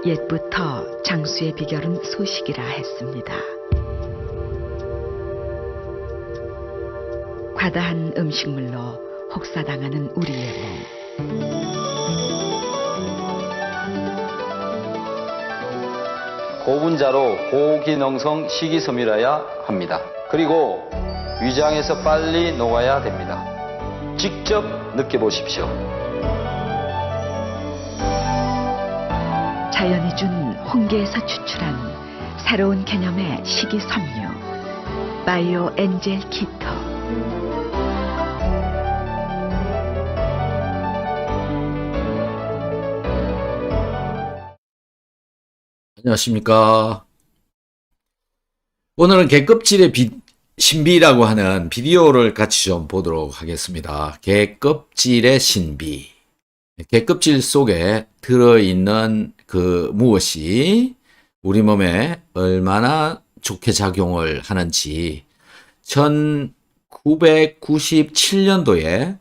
옛부터 장수의 비결은 소식이라 했습니다. 과다한 음식물로 혹사당하는 우리의 몸. 고분자로 고기능성 식이섬유라야 합니다. 그리고 위장에서 빨리 녹아야 됩니다. 직접 느껴보십시오. 자연이 준 홍게에서 추출한 새로운 개념의 식이섬유 바이오 엔젤 키토. 안녕하십니까. 오늘은 개껍질의 신비라고 하는 비디오를 같이 좀 보도록 하겠습니다. 개껍질의 신비. 개껍질 속에 들어있는 그 무엇이 우리 몸에 얼마나 좋게 작용을 하는지 1997년도에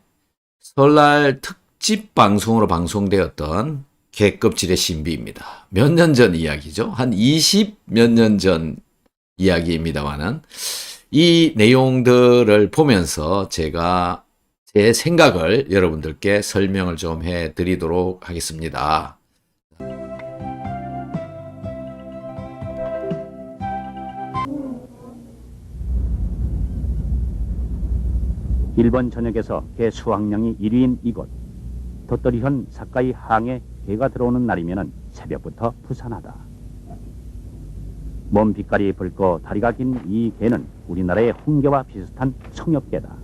설날 특집 방송으로 방송되었던 개껍질의 신비입니다. 몇 년 전 이야기죠. 한 20 몇 년 전 이야기입니다만은 이 내용들을 보면서 제가 제 생각을 여러분들께 설명을 좀 해드리도록 하겠습니다. 일본 전역에서 개 수확량이 1위인 이곳. 도토리현 사카이 항에 개가 들어오는 날이면 새벽부터 부산하다. 몸 빛깔이 붉고 다리가 긴 이 개는 우리나라의 홍게와 비슷한 성엽개다.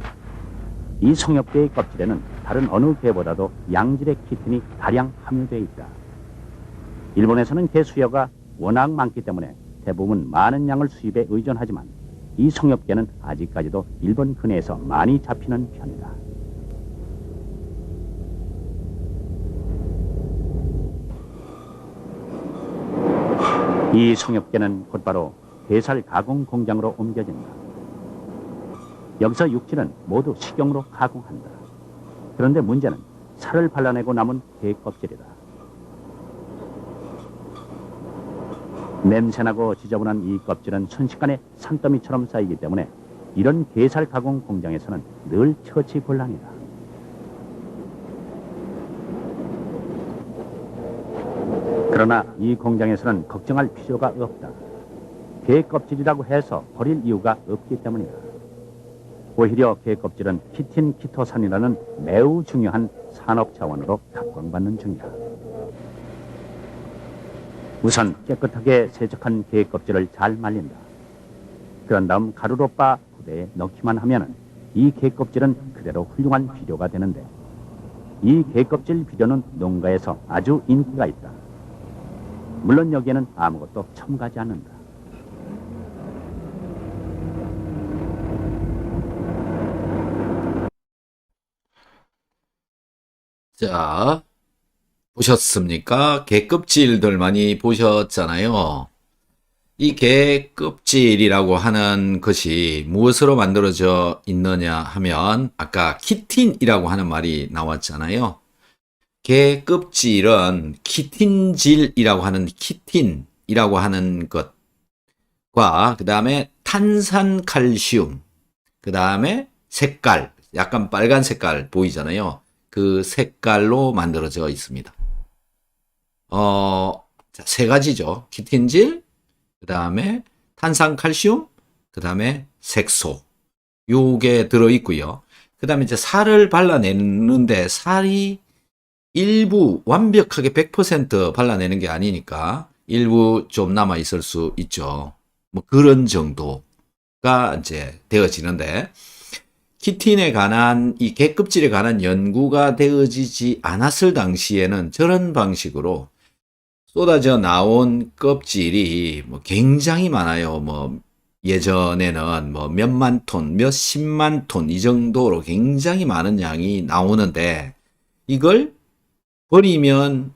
이 성엽개의 껍질에는 다른 어느 개보다도 양질의 키틴이 다량 함유되어 있다. 일본에서는 개 수요가 워낙 많기 때문에 대부분 많은 양을 수입에 의존하지만 이 성엽개는 아직까지도 일본 근해에서 많이 잡히는 편이다. 이 성엽개는 곧바로 게살 가공 공장으로 옮겨진다. 여기서 육질은 모두 식용으로 가공한다. 그런데 문제는 살을 발라내고 남은 게 껍질이다. 냄새나고 지저분한 이 껍질은 순식간에 산더미처럼 쌓이기 때문에 이런 게살 가공 공장에서는 늘 처치곤란이다. 그러나 이 공장에서는 걱정할 필요가 없다. 게 껍질이라고 해서 버릴 이유가 없기 때문이다. 오히려 게 껍질은 키틴 키토산이라는 매우 중요한 산업 자원으로 각광받는 중이다. 우선 깨끗하게 세척한 게 껍질을 잘 말린다. 그런 다음 가루로 빻아 부대에 넣기만 하면 이 게 껍질은 그대로 훌륭한 비료가 되는데 이 게 껍질 비료는 농가에서 아주 인기가 있다. 물론 여기에는 아무것도 첨가하지 않는다. 자, 보셨습니까? 개껍질들 많이 보셨잖아요. 이 개껍질이라고 하는 것이 무엇으로 만들어져 있느냐 하면 아까 키틴이라고 하는 말이 나왔잖아요. 개껍질은 키틴질이라고 하는 키틴이라고 하는 것과 그 다음에 탄산칼슘, 그 다음에 색깔, 약간 빨간 색깔 보이잖아요. 그 색깔로 만들어져 있습니다. 세 가지죠. 키틴질, 그 다음에 탄산칼슘, 그 다음에 색소. 요게 들어있고요. 그 다음에 이제 살을 발라내는데 살이 일부 완벽하게 100% 발라내는 게 아니니까 일부 좀 남아 있을 수 있죠. 뭐 그런 정도가 이제 되어지는데 키틴에 관한 이 개껍질에 관한 연구가 되어지지 않았을 당시에는 저런 방식으로 쏟아져 나온 껍질이 뭐 굉장히 많아요. 뭐 예전에는 뭐 몇만 톤, 몇십만 톤 이 정도로 굉장히 많은 양이 나오는데 이걸 버리면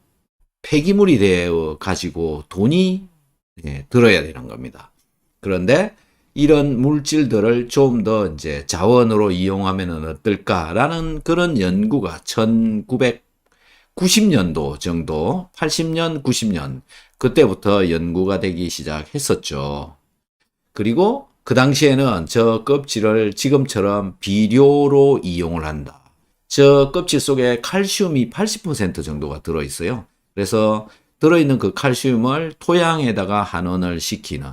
폐기물이 되어 가지고 돈이 들어야 되는 겁니다. 그런데 이런 물질들을 좀 더 이제 자원으로 이용하면 어떨까라는 그런 연구가 1990년도 정도, 80년, 90년 그때부터 연구가 되기 시작했었죠. 그리고 그 당시에는 저 껍질을 지금처럼 비료로 이용을 한다. 저 껍질 속에 칼슘이 80% 정도가 들어있어요. 그래서 들어있는 그 칼슘을 토양에다가 환원을 시키는,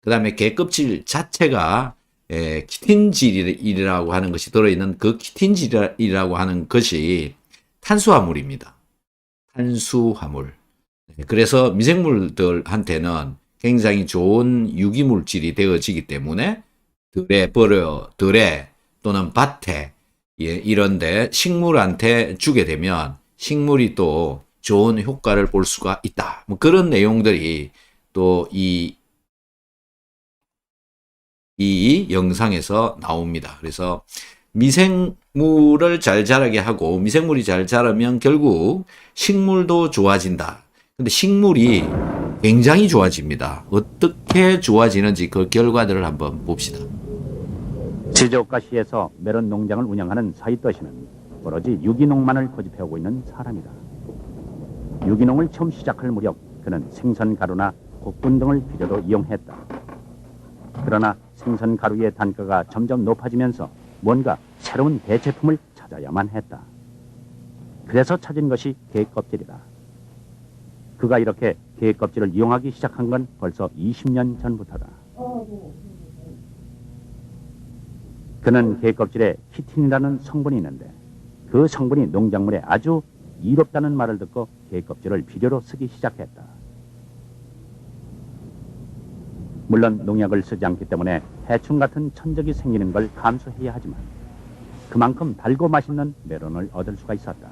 그 다음에 게 껍질 자체가 키틴질이라고 하는 것이 들어있는 그 키틴질이라고 하는 것이 탄수화물입니다. 탄수화물. 그래서 미생물들한테는 굉장히 좋은 유기물질이 되어지기 때문에 들에 또는 밭에 이런데 식물한테 주게 되면 식물이 또 좋은 효과를 볼 수가 있다. 뭐 그런 내용들이 또 이 영상에서 나옵니다. 그래서 미생물을 잘 자라게 하고 미생물이 잘 자라면 결국 식물도 좋아진다. 근데 식물이 굉장히 좋아집니다. 어떻게 좋아지는지 그 결과들을 한번 봅시다. 시즈오카시에서 멜론 농장을 운영하는 사이토 씨는 오로지 유기농만을 고집해오고 있는 사람이다. 유기농을 처음 시작할 무렵 그는 생선 가루나 곡분 등을 비료로 이용했다. 그러나 생선 가루의 단가가 점점 높아지면서 뭔가 새로운 대체품을 찾아야만 했다. 그래서 찾은 것이 게 껍질이다. 그가 이렇게 게 껍질을 이용하기 시작한 건 벌써 20년 전부터다. 그는 게 껍질에 키틴이라는 성분이 있는데 그 성분이 농작물에 아주 이롭다는 말을 듣고 게 껍질을 비료로 쓰기 시작했다. 물론 농약을 쓰지 않기 때문에 해충 같은 천적이 생기는 걸 감수해야 하지만 그만큼 달고 맛있는 멜론을 얻을 수가 있었다.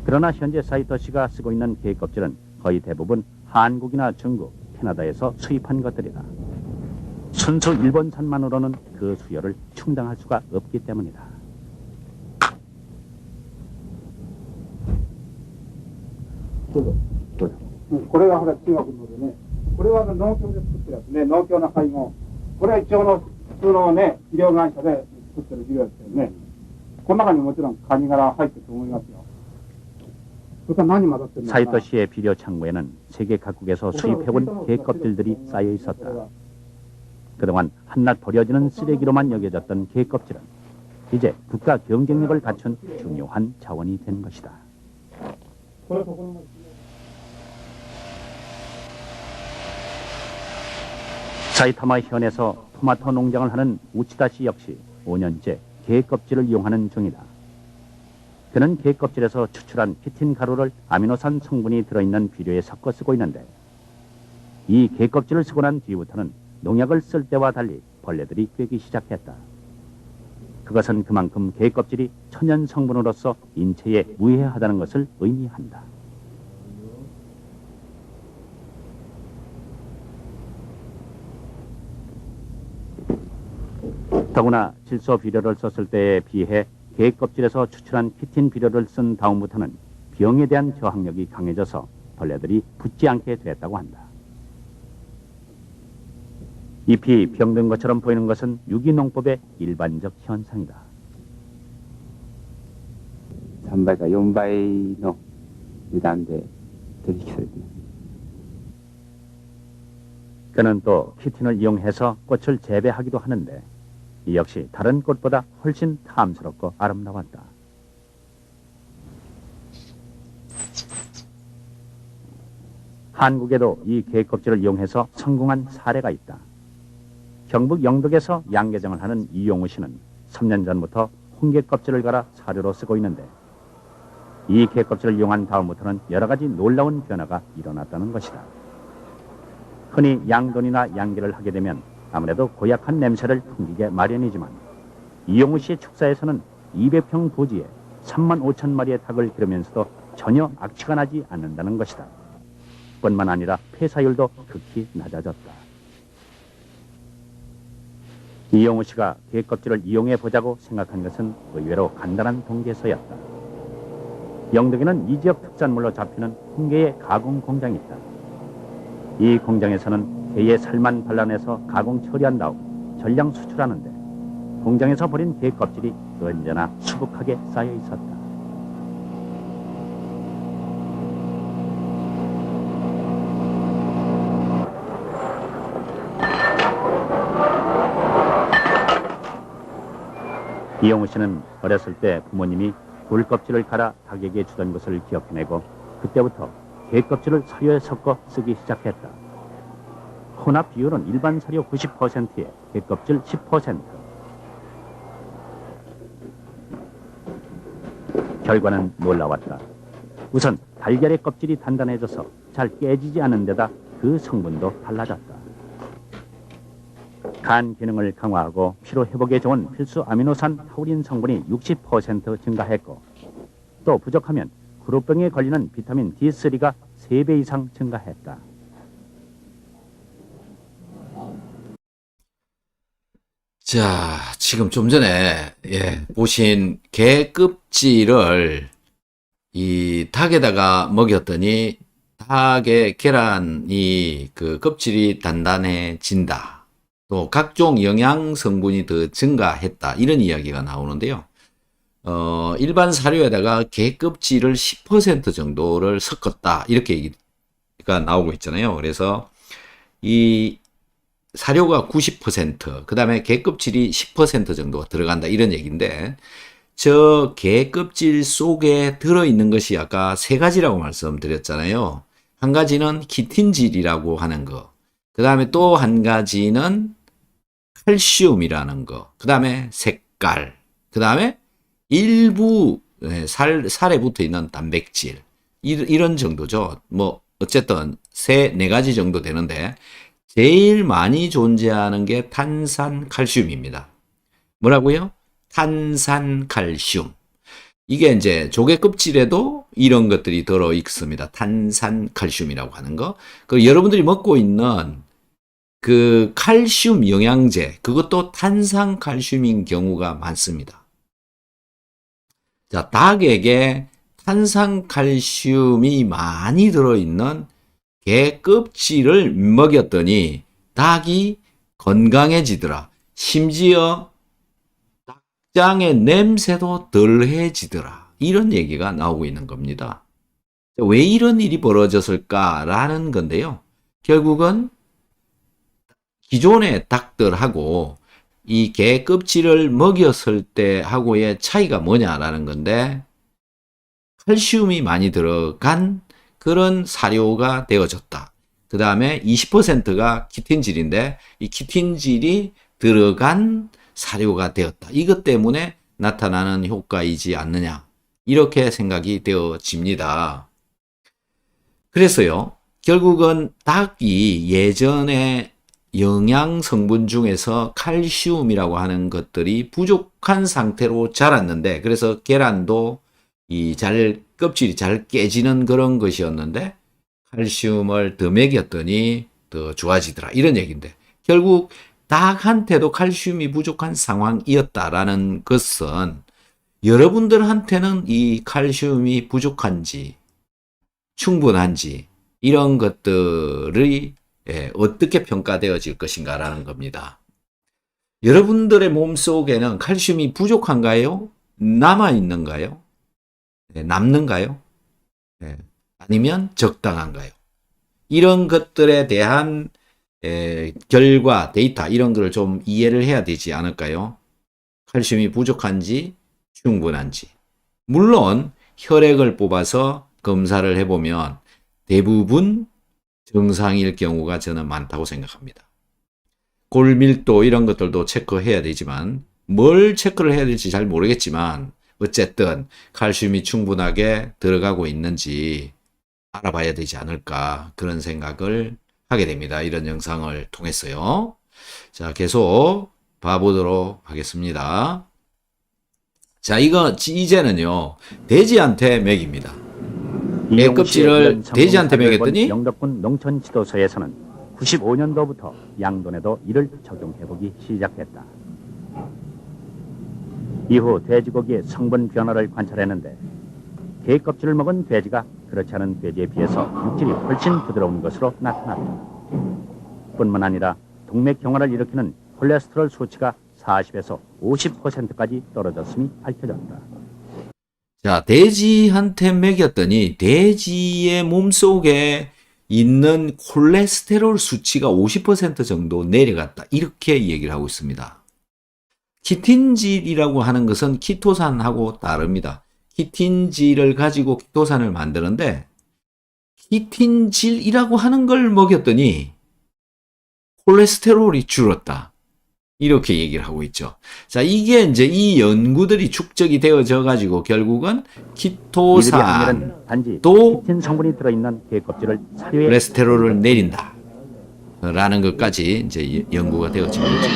그러나 현재 사이토 씨가 쓰고 있는 게 껍질은 거의 대부분 한국이나 중국, 캐나다에서 수입한 것들이다. 순수 일본산만으로는 그 수요를 충당할 수가 없기 때문이다. これがほら中学のでね、これは農協で作ってるやつね、農協の配合。これは一応の普通のね、医療会社で作ってる肥料ですけどね、この中にもちろんカニ殻入ってると思いますよ。それから何混ざってるのかな。 사이토 씨의 비료 창고에는 세계 각국에서 수입해온 게 껍질들이 쌓여 있었다. 그동안 한낱 버려지는 쓰레기로만 여겨졌던 게 껍질은 이제 국가 경쟁력을 갖춘 중요한 자원이 된 것이다. 사이타마 현에서 토마토 농장을 하는 우치다 씨 역시 5년째 게 껍질을 이용하는 중이다. 그는 게 껍질에서 추출한 키틴 가루를 아미노산 성분이 들어있는 비료에 섞어 쓰고 있는데 이 게 껍질을 쓰고 난 뒤부터는 농약을 쓸 때와 달리 벌레들이 꿰기 시작했다. 그것은 그만큼 게 껍질이 천연 성분으로서 인체에 무해하다는 것을 의미한다. 더구나 질소 비료를 썼을 때에 비해 게 껍질에서 추출한 키틴 비료를 쓴 다음부터는 병에 대한 저항력이 강해져서 벌레들이 붙지 않게 됐다고 한다. 잎이 병든 것처럼 보이는 것은 유기농법의 일반적 현상이다. 3倍か4倍の値段で取引されています。 그는 또 키틴을 이용해서 꽃을 재배하기도 하는데 이 역시 다른 꽃보다 훨씬 탐스럽고 아름다웠다. 한국에도 이 게 껍질을 이용해서 성공한 사례가 있다. 경북 영덕에서 양계장을 하는 이용우 씨는 3년 전부터 홍게 껍질을 갈아 사료로 쓰고 있는데 이 게 껍질을 이용한 다음부터는 여러 가지 놀라운 변화가 일어났다는 것이다. 흔히 양돈이나 양계를 하게 되면 아무래도 고약한 냄새를 풍기게 마련이지만 이용우 씨의 축사에서는 200평 부지에 3만 5천 마리의 닭을 기르면서도 전혀 악취가 나지 않는다는 것이다. 뿐만 아니라 폐사율도 극히 낮아졌다. 이용우 씨가 게 껍질을 이용해 보자고 생각한 것은 의외로 간단한 동기에서였다. 영덕에는 이 지역 특산물로 잡히는 홍게의 가공 공장이 있다. 이 공장에서는 게의 살만 발라내서 가공 처리한 다음 전량 수출하는데 공장에서 버린 게 껍질이 언제나 수북하게 쌓여 있었다. 이영우 씨는 어렸을 때 부모님이 굴 껍질을 갈아 닭에게 주던 것을 기억해내고 그때부터 게 껍질을 사료에 섞어 쓰기 시작했다. 혼합 비율은 일반 사료 90%에 게 껍질 10%. 결과는 놀라웠다. 우선 달걀의 껍질이 단단해져서 잘 깨지지 않는 데다 그 성분도 달라졌다. 간 기능을 강화하고 피로 회복에 좋은 필수 아미노산 타우린 성분이 60% 증가했고 또 부족하면 구루병에 걸리는 비타민 D3가 3배 이상 증가했다. 자, 지금 좀 전에 보신 게 껍질을 이 닭에다가 먹였더니 닭의 계란이 그 껍질이 단단해진다. 또 각종 영양 성분이 더 증가했다. 이런 이야기가 나오는데요. 일반 사료에다가 게 껍질을 10% 정도를 섞었다. 이렇게 얘기가 나오고 있잖아요. 그래서 이 사료가 90%, 그 다음에 게 껍질이 10% 정도 들어간다. 이런 얘기인데, 저 게 껍질 속에 들어있는 것이 아까 세 가지라고 말씀드렸잖아요. 한 가지는 키틴질이라고 하는 거, 그 다음에 또 한 가지는 칼슘이라는 거, 그 다음에 색깔, 그 다음에 일부 살에 붙어 있는 단백질, 이런 정도죠. 뭐 어쨌든 네 가지 정도 되는데 제일 많이 존재하는 게 탄산칼슘입니다. 뭐라고요? 탄산칼슘. 이게 이제 조개 껍질에도 이런 것들이 들어 있습니다. 탄산칼슘이라고 하는 거. 그 여러분들이 먹고 있는 그 칼슘 영양제, 그것도 탄산칼슘인 경우가 많습니다. 자, 닭에게 탄산칼슘이 많이 들어있는 게 껍질을 먹였더니 닭이 건강해지더라. 심지어 닭장의 냄새도 덜해지더라. 이런 얘기가 나오고 있는 겁니다. 왜 이런 일이 벌어졌을까라는 건데요. 결국은 기존의 닭들하고 이 게 껍질을 먹였을 때 하고의 차이가 뭐냐라는 건데, 칼슘이 많이 들어간 그런 사료가 되어졌다. 그 다음에 20%가 키틴질인데 이 키틴질이 들어간 사료가 되었다. 이것 때문에 나타나는 효과이지 않느냐, 이렇게 생각이 되어집니다. 그래서요, 결국은 닭이 예전에 영양 성분 중에서 칼슘이라고 하는 것들이 부족한 상태로 자랐는데, 그래서 계란도 껍질이 잘 깨지는 그런 것이었는데 칼슘을 더 먹였더니 더 좋아지더라. 이런 얘기인데, 결국 닭한테도 칼슘이 부족한 상황이었다라는 것은 여러분들한테는 이 칼슘이 부족한지 충분한지 이런 것들이 어떻게 평가되어질 것인가라는 겁니다. 여러분들의 몸속에는 칼슘이 부족한가요? 남아있는가요? 남는가요? 아니면 적당한가요? 이런 것들에 대한 결과, 데이터, 이런 것을 좀 이해를 해야 되지 않을까요? 칼슘이 부족한지 충분한지. 물론 혈액을 뽑아서 검사를 해보면 대부분 정상일 경우가 저는 많다고 생각합니다. 골밀도 이런 것들도 체크해야 되지만, 뭘 체크를 해야 될지 잘 모르겠지만 어쨌든 칼슘이 충분하게 들어가고 있는지 알아봐야 되지 않을까, 그런 생각을 하게 됩니다. 이런 영상을 통해서요. 자, 계속 봐보도록 하겠습니다. 자, 이제는요, 돼지한테 먹입니다. 게 껍질을 돼지한테 먹였더니 영덕군 농촌 지도서에서는 95년도부터 양돈에도 이를 적용해보기 시작했다. 이후 돼지고기의 성분 변화를 관찰했는데 게 껍질을 먹은 돼지가 그렇지 않은 돼지에 비해서 육질이 훨씬 부드러운 것으로 나타났다. 뿐만 아니라 동맥경화를 일으키는 콜레스테롤 수치가 40에서 50%까지 떨어졌음이 밝혀졌다. 자, 돼지한테 먹였더니 돼지의 몸속에 있는 콜레스테롤 수치가 50% 정도 내려갔다. 이렇게 얘기를 하고 있습니다. 키틴질이라고 하는 것은 키토산하고 다릅니다. 키틴질을 가지고 키토산을 만드는데 키틴질이라고 하는 걸 먹였더니 콜레스테롤이 줄었다. 이렇게 얘기를 하고 있죠. 자, 이게 이제 이 연구들이 축적이 되어져 가지고 결국은 이들의 악멸은 키토산도 단지 키틴 성분이 들어있는 게 껍질을 사료에 콜레스테롤을 내린다. 라는 것까지 이제 연구가 되어진 거죠.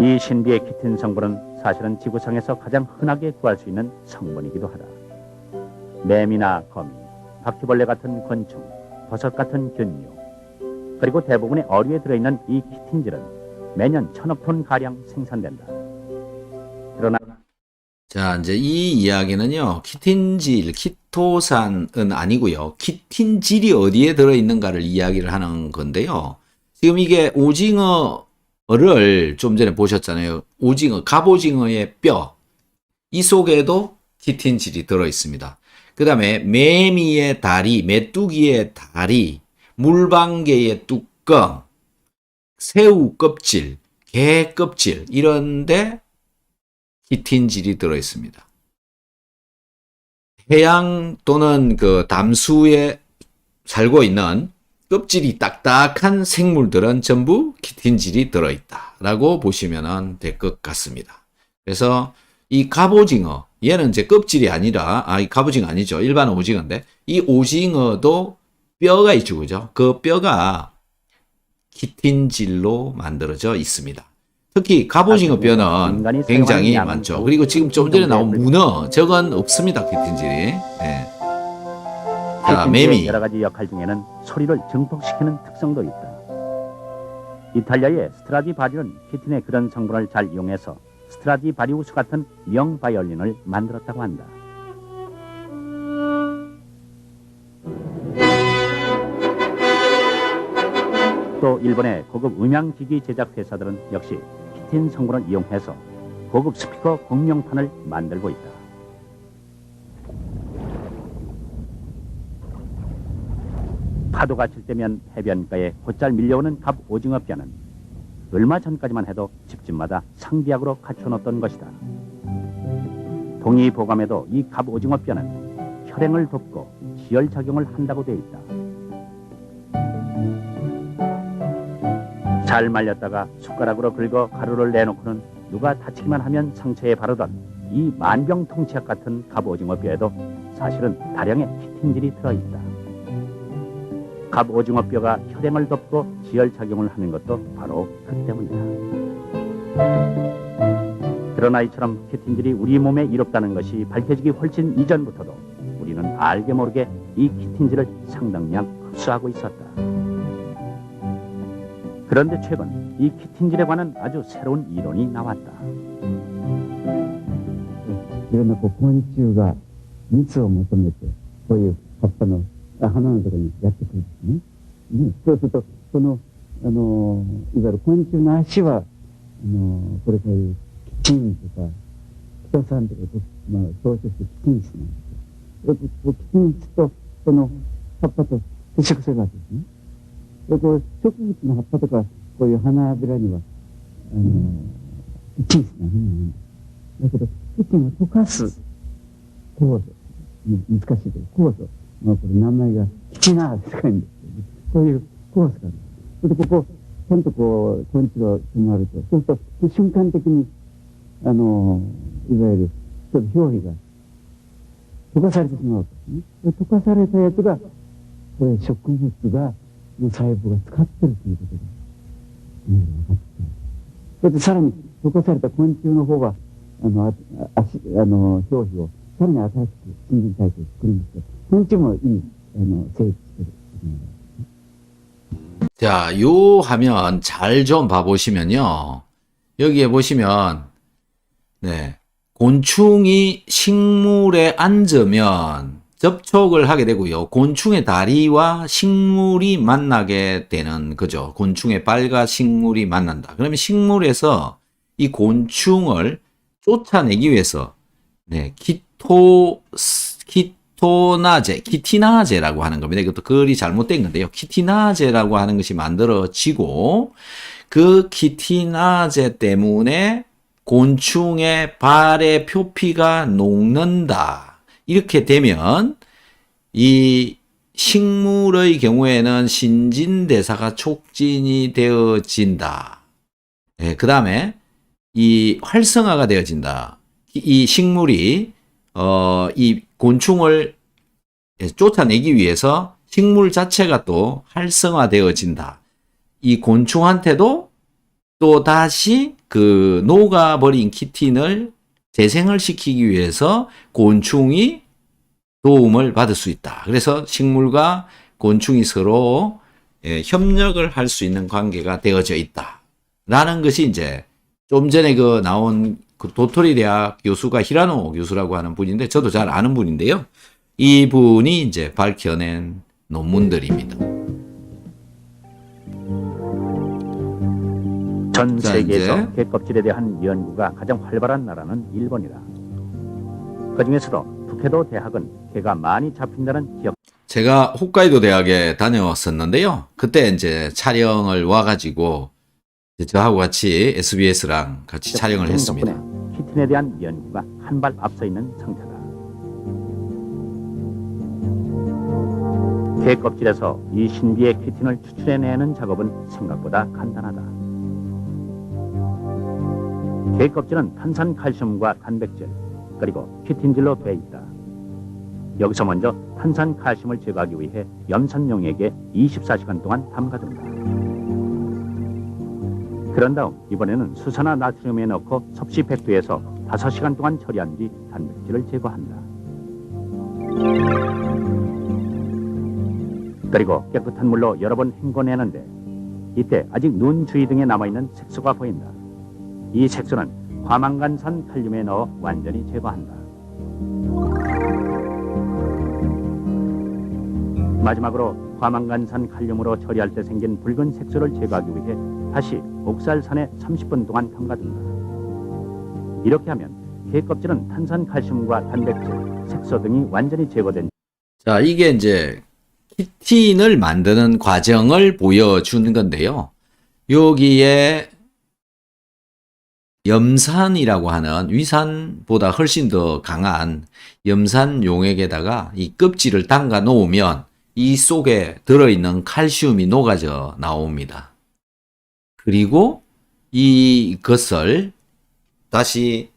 이 신비의 키틴 성분은 사실은 지구상에서 가장 흔하게 구할 수 있는 성분이기도 하다. 매미나 거미, 바퀴벌레 같은 곤충, 버섯 같은 균류, 그리고 대부분의 어류에 들어있는 이 키틴질은 매년 1000억 톤 가량 생산된다. 그러나 자, 이제 이 이야기는요, 키틴질, 키토산은 아니고요, 키틴질이 어디에 들어있는가를 이야기를 하는 건데요. 지금 이게 오징어를 좀 전에 보셨잖아요. 오징어, 갑오징어의 뼈, 이 속에도 키틴질이 들어있습니다. 그 다음에 매미의 다리, 메뚜기의 다리, 물방개의 뚜껑, 새우 껍질, 개 껍질, 이런데 키틴질이 들어있습니다. 해양 또는 그 담수에 살고 있는 껍질이 딱딱한 생물들은 전부 키틴질이 들어있다라고 보시면 될 것 같습니다. 그래서 이 갑오징어, 얘는 이제 껍질이 아니라, 이 갑오징어 아니죠. 일반 오징어인데, 이 오징어도 뼈가 있죠, 그죠? 그 뼈가 키틴질로 만들어져 있습니다. 특히 갑오징어 뼈는 굉장히 많죠. 그리고 지금 좀 전에 나온 문어, 저건 없습니다, 키틴질이. 네. 자, 매미. 여러 가지 역할 중에는 소리를 증폭시키는 특성도 있다. 이탈리아의 스트라디바리는 키틴의 그런 성분을 잘 이용해서 스트라디바리우스 같은 명 바이올린을 만들었다고 한다. 또 일본의 고급 음향기기 제작 회사들은 역시 키틴 성분을 이용해서 고급 스피커 공명판을 만들고 있다. 파도가 칠 때면 해변가에 곧잘 밀려오는 갑오징어 뼈는 얼마 전까지만 해도 집집마다 상비약으로 갖춰놓던 것이다. 동의보감에도 이 갑오징어 뼈는 혈행을 돕고 지혈작용을 한다고 되어 있다. 잘 말렸다가 숟가락으로 긁어 가루를 내놓고는 누가 다치기만 하면 상처에 바르던 이 만병통치약 같은 갑오징어 뼈에도 사실은 다량의 키틴질이 들어있다. 갑오징어 뼈가 혈행을 덮고 지혈작용을 하는 것도 바로 그 때문이다. 그러나 이처럼 키틴질이 우리 몸에 이롭다는 것이 밝혀지기 훨씬 이전부터도 우리는 알게 모르게 이 키틴질을 상당량 흡수하고 있었다. 그런데 최근 이 키틴질에 관한 아주 새로운 이론이 나왔다. いろんな昆虫が蜜を求めてこういう葉っぱの花のところにやってくるんですね。そうするとそのいわゆる昆虫の足はこれこういうキチンとかキトサンとか総称してキチン質なんですよ。キチン質とその葉っぱと接触するわけですね。でこう植物の葉っぱとかこういう花びらにはキチン質がないんです。だけどキチンを溶かす酵素、難しいけど酵素、これ名前がキチナーゼとかいうんですけど、ね、こういう酵素がある。それでここちゃんとこう昆虫が止まると、そうすると瞬間的にいわゆるちょっと表皮が溶かされてしまうわけですね。で溶かされたやつがこれ植物がの細胞が使ってるということで、分かってる。それでさらに溶かされた昆虫の方は表皮をさらに新しく新陳代謝を作るんですけど、昆虫もいい成立してる。 자, 요 화면 잘 좀 봐보시면요. 여기에 보시면, 네. 곤충이 식물에 앉으면 접촉을 하게 되고요. 곤충의 다리와 식물이 만나게 되는 거죠. 곤충의 발과 식물이 만난다. 그러면 식물에서 이 곤충을 쫓아내기 위해서, 네. 키티나제라고 하는 겁니다. 이것도 글이 잘못된 건데요. 키티나제라고 하는 것이 만들어지고 그 키티나제 때문에 곤충의 발의 표피가 녹는다. 이렇게 되면 이 식물의 경우에는 신진대사가 촉진이 되어진다. 그 다음에 이 활성화가 되어진다. 이 식물이 이 곤충을 쫓아내기 위해서 식물 자체가 또 활성화되어진다. 이 곤충한테도 또 다시 그 녹아버린 키틴을 재생을 시키기 위해서 곤충이 도움을 받을 수 있다. 그래서 식물과 곤충이 서로 협력을 할 수 있는 관계가 되어져 있다. 라는 것이 이제 좀 전에 그 나온 그 도토리 대학 교수가 히라노 교수라고 하는 분인데 저도 잘 아는 분인데요. 이 분이 이제 밝혀낸 논문들입니다. 전 자, 세계에서 이제. 개껍질에 대한 연구가 가장 활발한 나라는 일본이다. 그중에서도 북해도 대학은 개가 많이 잡힌다는 기억. 제가 홋카이도 대학에 다녀왔었는데요. 그때 이제 촬영을 와가지고 저하고 같이 SBS랑 같이 촬영을 했습니다. 덕분에 키틴에 대한 연구가 한 발 앞서 있는 상태다. 개 껍질에서 이 신비의 키틴을 추출해내는 작업은 생각보다 간단하다. 개 껍질은 탄산 칼슘과 단백질 그리고 키틴질로 되어 있다. 여기서 먼저 탄산 칼슘을 제거하기 위해 염산용액에 24시간 동안 담가둔다. 그런 다음 이번에는 수산화 나트륨에 넣고 섭씨 100도에서 5시간 동안 처리한 뒤 단백질을 제거한다. 그리고 깨끗한 물로 여러 번 헹궈내는데 이때 아직 눈 주위 등에 남아있는 색소가 보인다. 이 색소는 과망간산 칼륨에 넣어 완전히 제거한다. 마지막으로 과망간산 칼륨으로 처리할 때 생긴 붉은 색소를 제거하기 위해 다시 옥살산에 30분 동안 담가둔다. 이렇게 하면 개 껍질은 탄산 칼슘과 단백질, 색소 등이 완전히 제거된. 자, 이게 이제 키틴을 만드는 과정을 보여주는 건데요. 여기에 염산이라고 하는 위산보다 훨씬 더 강한 염산 용액에다가 이 껍질을 담가 놓으면 이 속에 들어있는 칼슘이 녹아져 나옵니다. 그리고 이것을 다시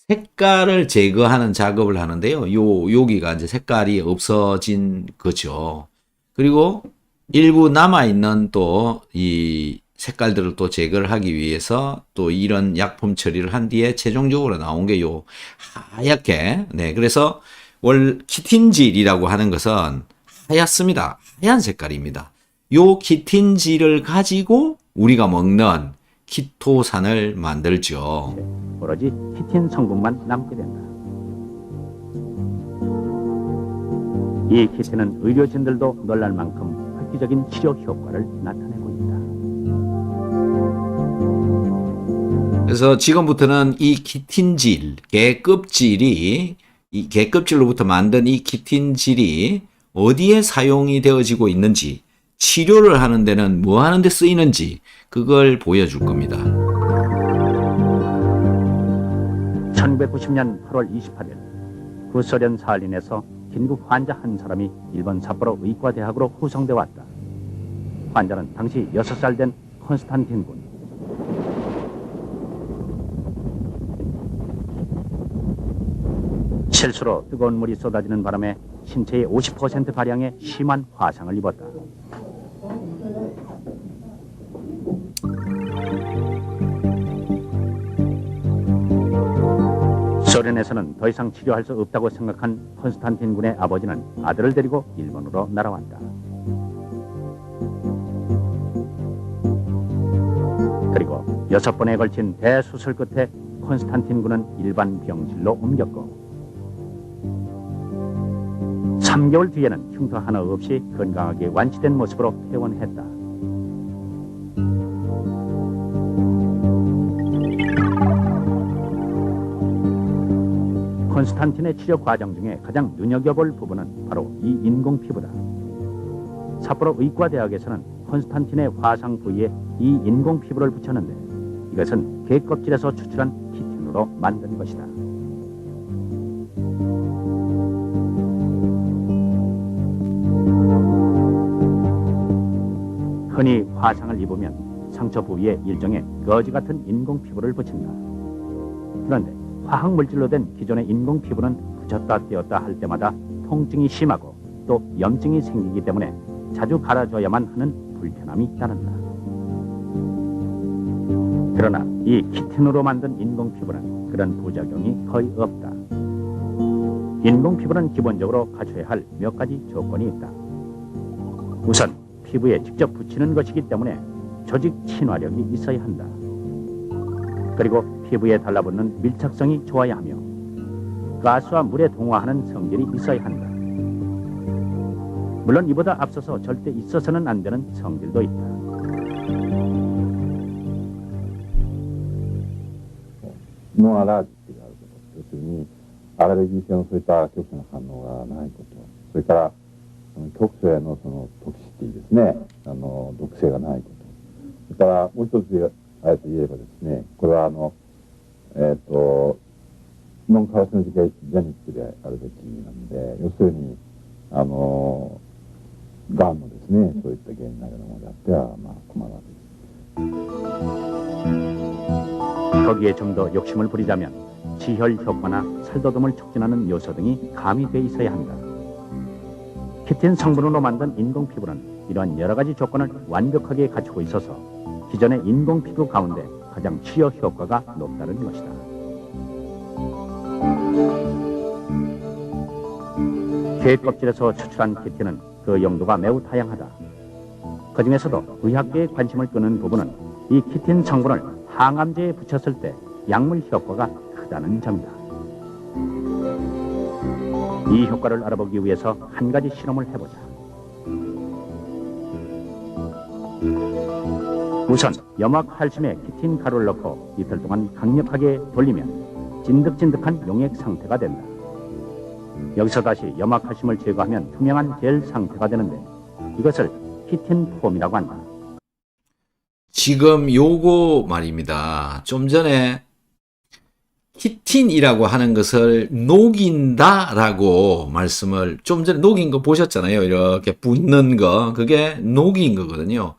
색깔을 제거하는 작업을 하는데요. 여기가 이제 색깔이 없어진 거죠. 그리고 일부 남아있는 또 이 색깔들을 또 제거를 하기 위해서 또 이런 약품 처리를 한 뒤에 최종적으로 나온 게 요 하얗게, 네, 그래서 키틴질이라고 하는 것은 하얗습니다. 하얀 색깔입니다. 요 키틴질을 가지고 우리가 먹는 키토산을 만들죠. 오로지 키틴 성분만 남게 된다. 이 키틴은 의료진들도 놀랄 만큼 획기적인 치료 효과를 나타내고 있다. 그래서 지금부터는 이 키틴질, 개 껍질로부터 만든 이 키틴질이 어디에 사용이 되어지고 있는지, 치료를 하는 데는 뭐 하는 데 쓰이는지 그걸 보여줄 겁니다. 1990년 8월 28일 구소련 사할린에서 긴급 환자 한 사람이 일본 삿포로 의과대학으로 후송돼 왔다. 환자는 당시 6살 된 콘스탄틴 군. 실수로 뜨거운 물이 쏟아지는 바람에 신체의 50%가량의 심한 화상을 입었다. 소련에서는 더 이상 치료할 수 없다고 생각한 콘스탄틴 군의 아버지는 아들을 데리고 일본으로 날아왔다. 그리고 6번에 걸친 대수술 끝에 콘스탄틴 군은 일반 병실로 옮겼고 3개월 뒤에는 흉터 하나 없이 건강하게 완치된 모습으로 퇴원했다. 콘스탄틴의 치료 과정 중에 가장 눈여겨볼 부분은 바로 이 인공 피부다. 삿포로 의과대학에서는 콘스탄틴의 화상 부위에 이 인공 피부를 붙였는데 이것은 개 껍질에서 추출한 키틴으로 만든 것이다. 흔히 화상을 입으면 상처 부위에 일종의 거지 같은 인공 피부를 붙인다. 그런데 화학 물질로 된 기존의 인공 피부는 붙였다 떼었다 할 때마다 통증이 심하고 또 염증이 생기기 때문에 자주 갈아줘야만 하는 불편함이 따른다. 그러나 이 키틴으로 만든 인공 피부는 그런 부작용이 거의 없다. 인공 피부는 기본적으로 갖춰야 할 몇 가지 조건이 있다. 우선 피부에 직접 붙이는 것이기 때문에 조직 친화력이 있어야 한다. 그리고 피부에 달라붙는 밀착성이 좋아야 하며 가스와 물에 동화하는 성질이 있어야 한다. 물론 이보다 앞서서 절대 있어서는 안 되는 성질도 있다.ノンアラージっていうのがあること、要するにアレルギー性のそういった局所の反応がないこと、それから局所へのそのトキシティですね、毒性がないこと、それからもう一つあえて言えばですね、これはノンカラシノジェニックであるべきなんで、要するにがんのですね、そういった原因になるようなものであっては困るわけです。 거기에 좀 더 욕심을 부리자면 지혈 효과나 살도듬을 촉진하는 요소 등이 가미돼 있어야 한다. 키틴 성분으로 만든 인공 피부는 이러한 여러 가지 조건을 완벽하게 갖추고 있어서 기존의 인공 피부 가운데 가장 치료 효과가 높다는 것이다. 개 껍질에서 추출한 키틴은 그 용도가 매우 다양하다. 그 중에서도 의학계의 관심을 끄는 부분은 이 키틴 성분을 항암제에 붙였을 때 약물 효과가 크다는 점이다. 이 효과를 알아보기 위해서 한 가지 실험을 해보자. 우선 염화칼슘에 키틴 가루를 넣고 이틀 동안 강력하게 돌리면 진득진득한 용액 상태가 된다. 여기서 다시 염화칼슘을 제거하면 투명한 젤 상태가 되는데 이것을 키틴 폼이라고 한다. 지금 요거 말입니다. 좀 전에 키틴이라고 하는 것을 녹인다라고 말씀을 좀 전에 녹인 거 보셨잖아요. 이렇게 붓는 거. 그게 녹인 거거든요.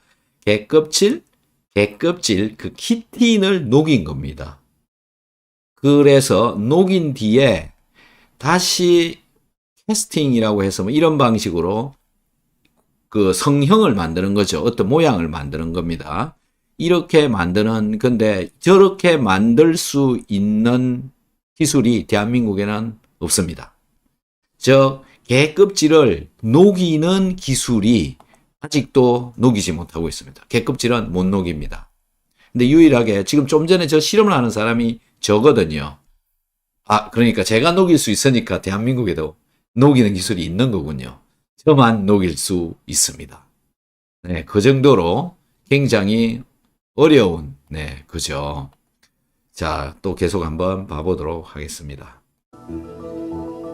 개껍질 그 키틴을 녹인 겁니다. 그래서 녹인 뒤에 다시 캐스팅이라고 해서 뭐 이런 방식으로 그 성형을 만드는 거죠. 어떤 모양을 만드는 겁니다. 이렇게 만드는 건데 저렇게 만들 수 있는 기술이 대한민국에는 없습니다. 저 개껍질을 녹이는 기술이 아직도 녹이지 못하고 있습니다. 개껍질은 못 녹입니다. 근데 유일하게 지금 좀 전에 저 실험을 하는 사람이 저거든요. 그러니까 제가 녹일 수 있으니까 대한민국에도 녹이는 기술이 있는 거군요. 저만 녹일 수 있습니다. 네, 그 정도로 굉장히 어려운, 네, 그죠. 자, 또 계속 한번 봐보도록 하겠습니다.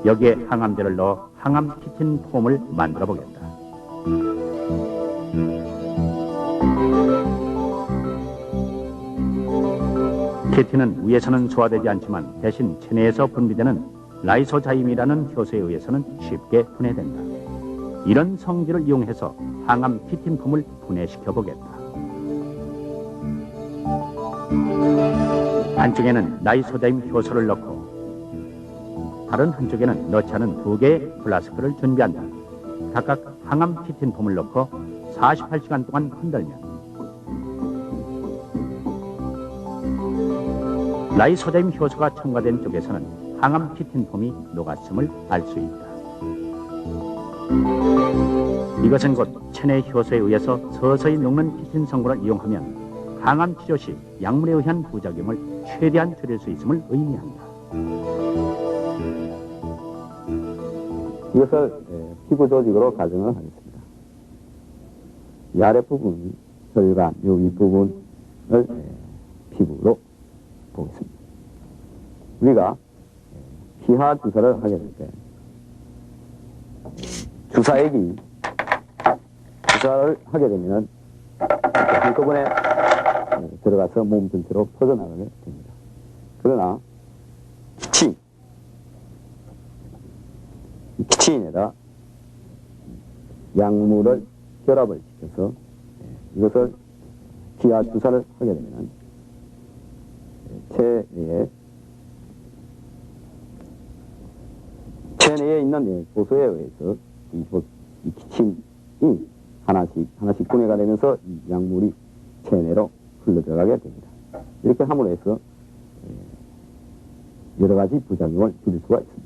여기에 항암제를 넣어 항암 키틴 폼을 만들어 보겠다. 키틴은 위에서는 소화되지 않지만 대신 체내에서 분비되는 라이소자임이라는 효소에 의해서는 쉽게 분해된다. 이런 성질을 이용해서 항암 키틴 폼을 분해시켜 보겠다. 한쪽에는 라이소자임 효소를 넣고 다른 한쪽에는 넣지 않은 2개의 플라스크를 준비한다. 각각 항암 키틴 폼을 넣고 48시간 동안 흔들면 라이소자임 효소가 첨가된 쪽에서는 항암 키틴 폼이 녹았음을 알 수 있다. 이것은 곧 체내 효소에 의해서 서서히 녹는 키틴 성분을 이용하면 항암 치료 시 약물에 의한 부작용을 최대한 줄일 수 있음을 의미한다. 이것을 피부 조직으로 가정을 하겠습니다. 이 아랫부분, 혈관, 이 윗부분을 피부로 보겠습니다. 우리가 기하 주사를 하게 될 때 주사액이 주사를 하게 되면은 한꺼번에 들어가서 몸 전체로 퍼져나가게 됩니다. 그러나 키친에다 약물을 결합을 시켜서 이것을 기하 주사를 하게 되면 체내에 있는 고소에 의해서 이 키친이 하나씩 분해가 되면서 이 약물이 체내로 흘러 들어가게 됩니다. 이렇게 함으로 해서 여러 가지 부작용을 줄일 수가 있습니다.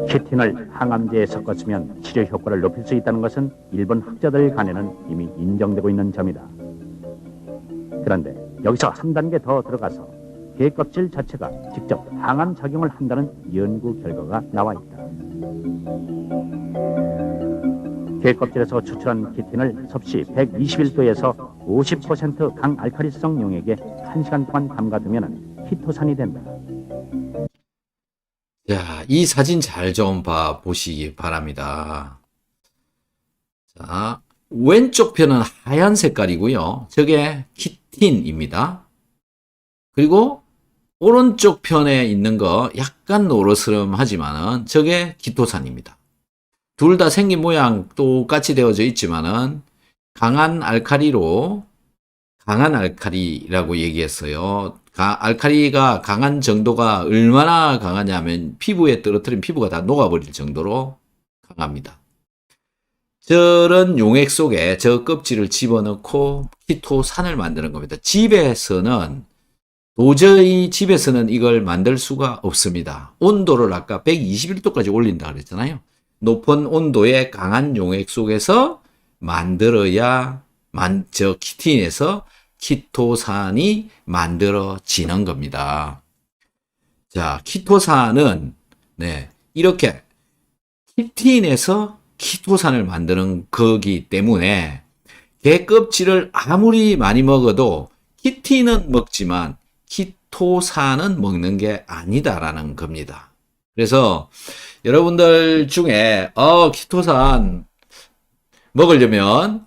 키틴을 항암제에 섞었으면 치료 효과를 높일 수 있다는 것은 일본 학자들 간에는 이미 인정되고 있는 점이다. 그런데 여기서 한 단계 더 들어가서 게 껍질 자체가 직접 항암 작용을 한다는 연구 결과가 나와 있다. 게 껍질에서 추출한 키틴을 섭씨 121도에서 50% 강알칼리성 용액에 1시간 동안 담가두면 키토산이 된다. 자, 이 사진 잘 좀 보시기 바랍니다. 자, 왼쪽 편은 하얀 색깔이고요. 저게 키틴입니다. 그리고 오른쪽 편에 있는 거 약간 노르스름하지만은 저게 키토산입니다. 둘 다 생긴 모양 똑같이 되어져 있지만은 강한 알칼리라고 얘기했어요. 알칼리가 강한 정도가 얼마나 강하냐면 피부에 떨어뜨린 피부가 다 녹아버릴 정도로 강합니다. 저런 용액 속에 저 껍질을 집어넣고 키토산을 만드는 겁니다. 도저히 집에서는 이걸 만들 수가 없습니다. 온도를 아까 121도까지 올린다 그랬잖아요. 높은 온도의 강한 용액 속에서 만들어야 저 키틴에서 키토산이 만들어지는 겁니다. 자, 키토산은 이렇게 키틴에서 키토산을 만드는 거기 때문에 게 껍질을 아무리 많이 먹어도 키틴은 먹지만 키토산은 먹는 게 아니다라는 겁니다. 그래서 여러분들 중에 키토산 먹으려면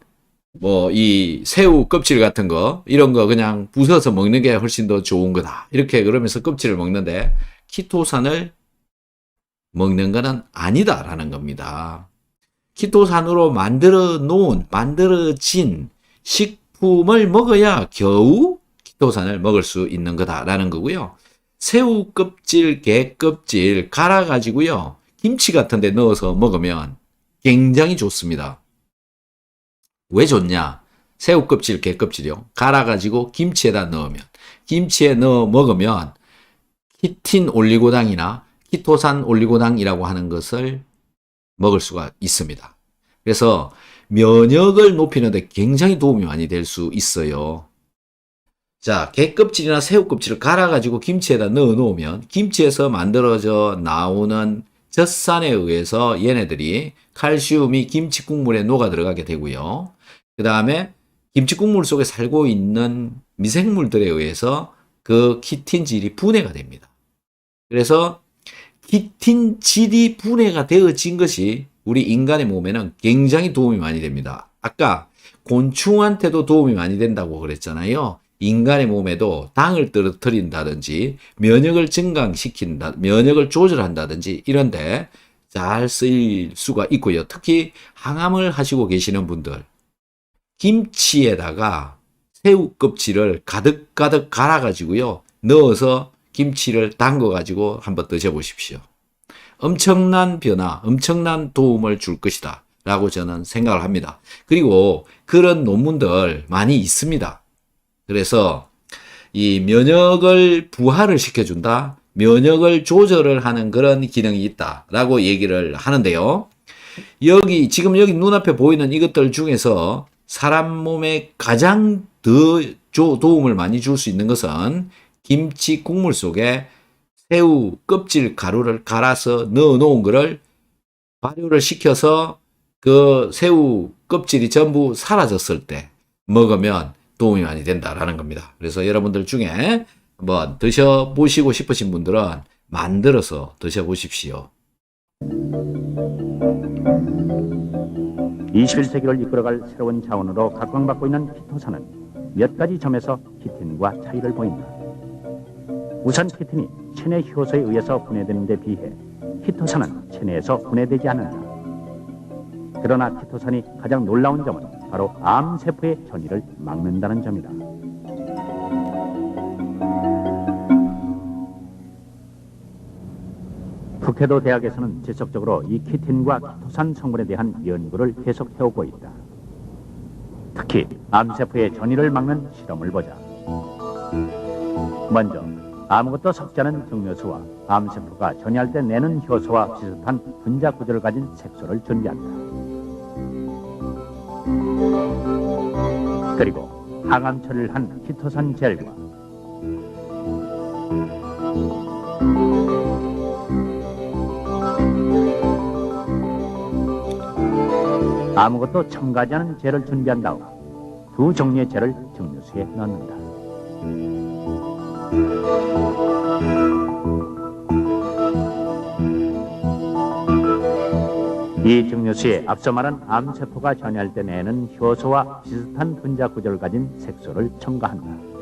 이 새우 껍질 같은 거 이런 거 그냥 부숴서 먹는 게 훨씬 더 좋은 거다. 이렇게 그러면서 껍질을 먹는데 키토산을 먹는 거는 아니다라는 겁니다. 키토산으로 만들어진 식품을 먹어야 겨우 키토산을 먹을 수 있는 거다라는 거고요. 새우 껍질, 게 껍질 갈아가지고요. 김치 같은 데 넣어서 먹으면 굉장히 좋습니다. 왜 좋냐? 새우 껍질, 게 껍질이요. 갈아가지고 김치에다 넣으면, 김치에 넣어 먹으면 키틴 올리고당이나 키토산 올리고당이라고 하는 것을 먹을 수가 있습니다. 그래서 면역을 높이는 데 굉장히 도움이 많이 될 수 있어요. 자, 게 껍질이나 새우 껍질을 갈아가지고 김치에다 넣어 놓으면 김치에서 만들어져 나오는 젖산에 의해서 얘네들이 칼슘이 김치 국물에 녹아 들어가게 되고요. 그 다음에 김치 국물 속에 살고 있는 미생물들에 의해서 그 키틴질이 분해가 됩니다. 그래서 키틴질이 분해가 되어진 것이 우리 인간의 몸에는 굉장히 도움이 많이 됩니다. 아까 곤충한테도 도움이 많이 된다고 그랬잖아요. 인간의 몸에도 당을 떨어뜨린다든지 면역을 증강시킨다, 면역을 조절한다든지 이런데 잘 쓰일 수가 있고요. 특히 항암을 하시고 계시는 분들 김치에다가 새우 껍질을 가득가득 갈아가지고요. 넣어서 김치를 담궈가지고 한번 드셔보십시오. 엄청난 변화, 엄청난 도움을 줄 것이다 라고 저는 생각을 합니다. 그리고 그런 논문들 많이 있습니다. 그래서 이 면역을 부활을 시켜준다, 면역을 조절을 하는 그런 기능이 있다라고 얘기를 하는데요. 지금 여기 눈앞에 보이는 이것들 중에서 사람 몸에 가장 더 도움을 많이 줄 수 있는 것은 김치 국물 속에 새우 껍질 가루를 갈아서 넣어 놓은 거를 발효를 시켜서 그 새우 껍질이 전부 사라졌을 때 먹으면 도움이 많이 된다라는 겁니다. 그래서 여러분들 중에 한번 드셔보시고 싶으신 분들은 만들어서 드셔보십시오. 21세기를 이끌어갈 새로운 자원으로 각광받고 있는 키토산은 몇 가지 점에서 키틴과 차이를 보인다. 우선 키틴이 체내 효소에 의해서 분해되는 데 비해 키토산은 체내에서 분해되지 않는다. 그러나 키토산이 가장 놀라운 점은 바로 암세포의 전이를 막는다는 점이다. 북해도 대학에서는 지속적으로 이 키틴과 키토산 성분에 대한 연구를 계속해오고 있다. 특히 암세포의 전이를 막는 실험을 보자. 먼저 아무것도 섞지 않은 증류수와 암세포가 전이할 때 내는 효소와 비슷한 분자 구조를 가진 색소를 준비한다. 그리고 항암 처리를 한 키토산 젤과 아무것도 첨가하지 않은 젤을 준비한 다음 두 종류의 젤을 증류수에 넣는다. 이 증류수에 앞서 말한 암세포가 전이할 때 내는 효소와 비슷한 분자 구조를 가진 색소를 첨가한다.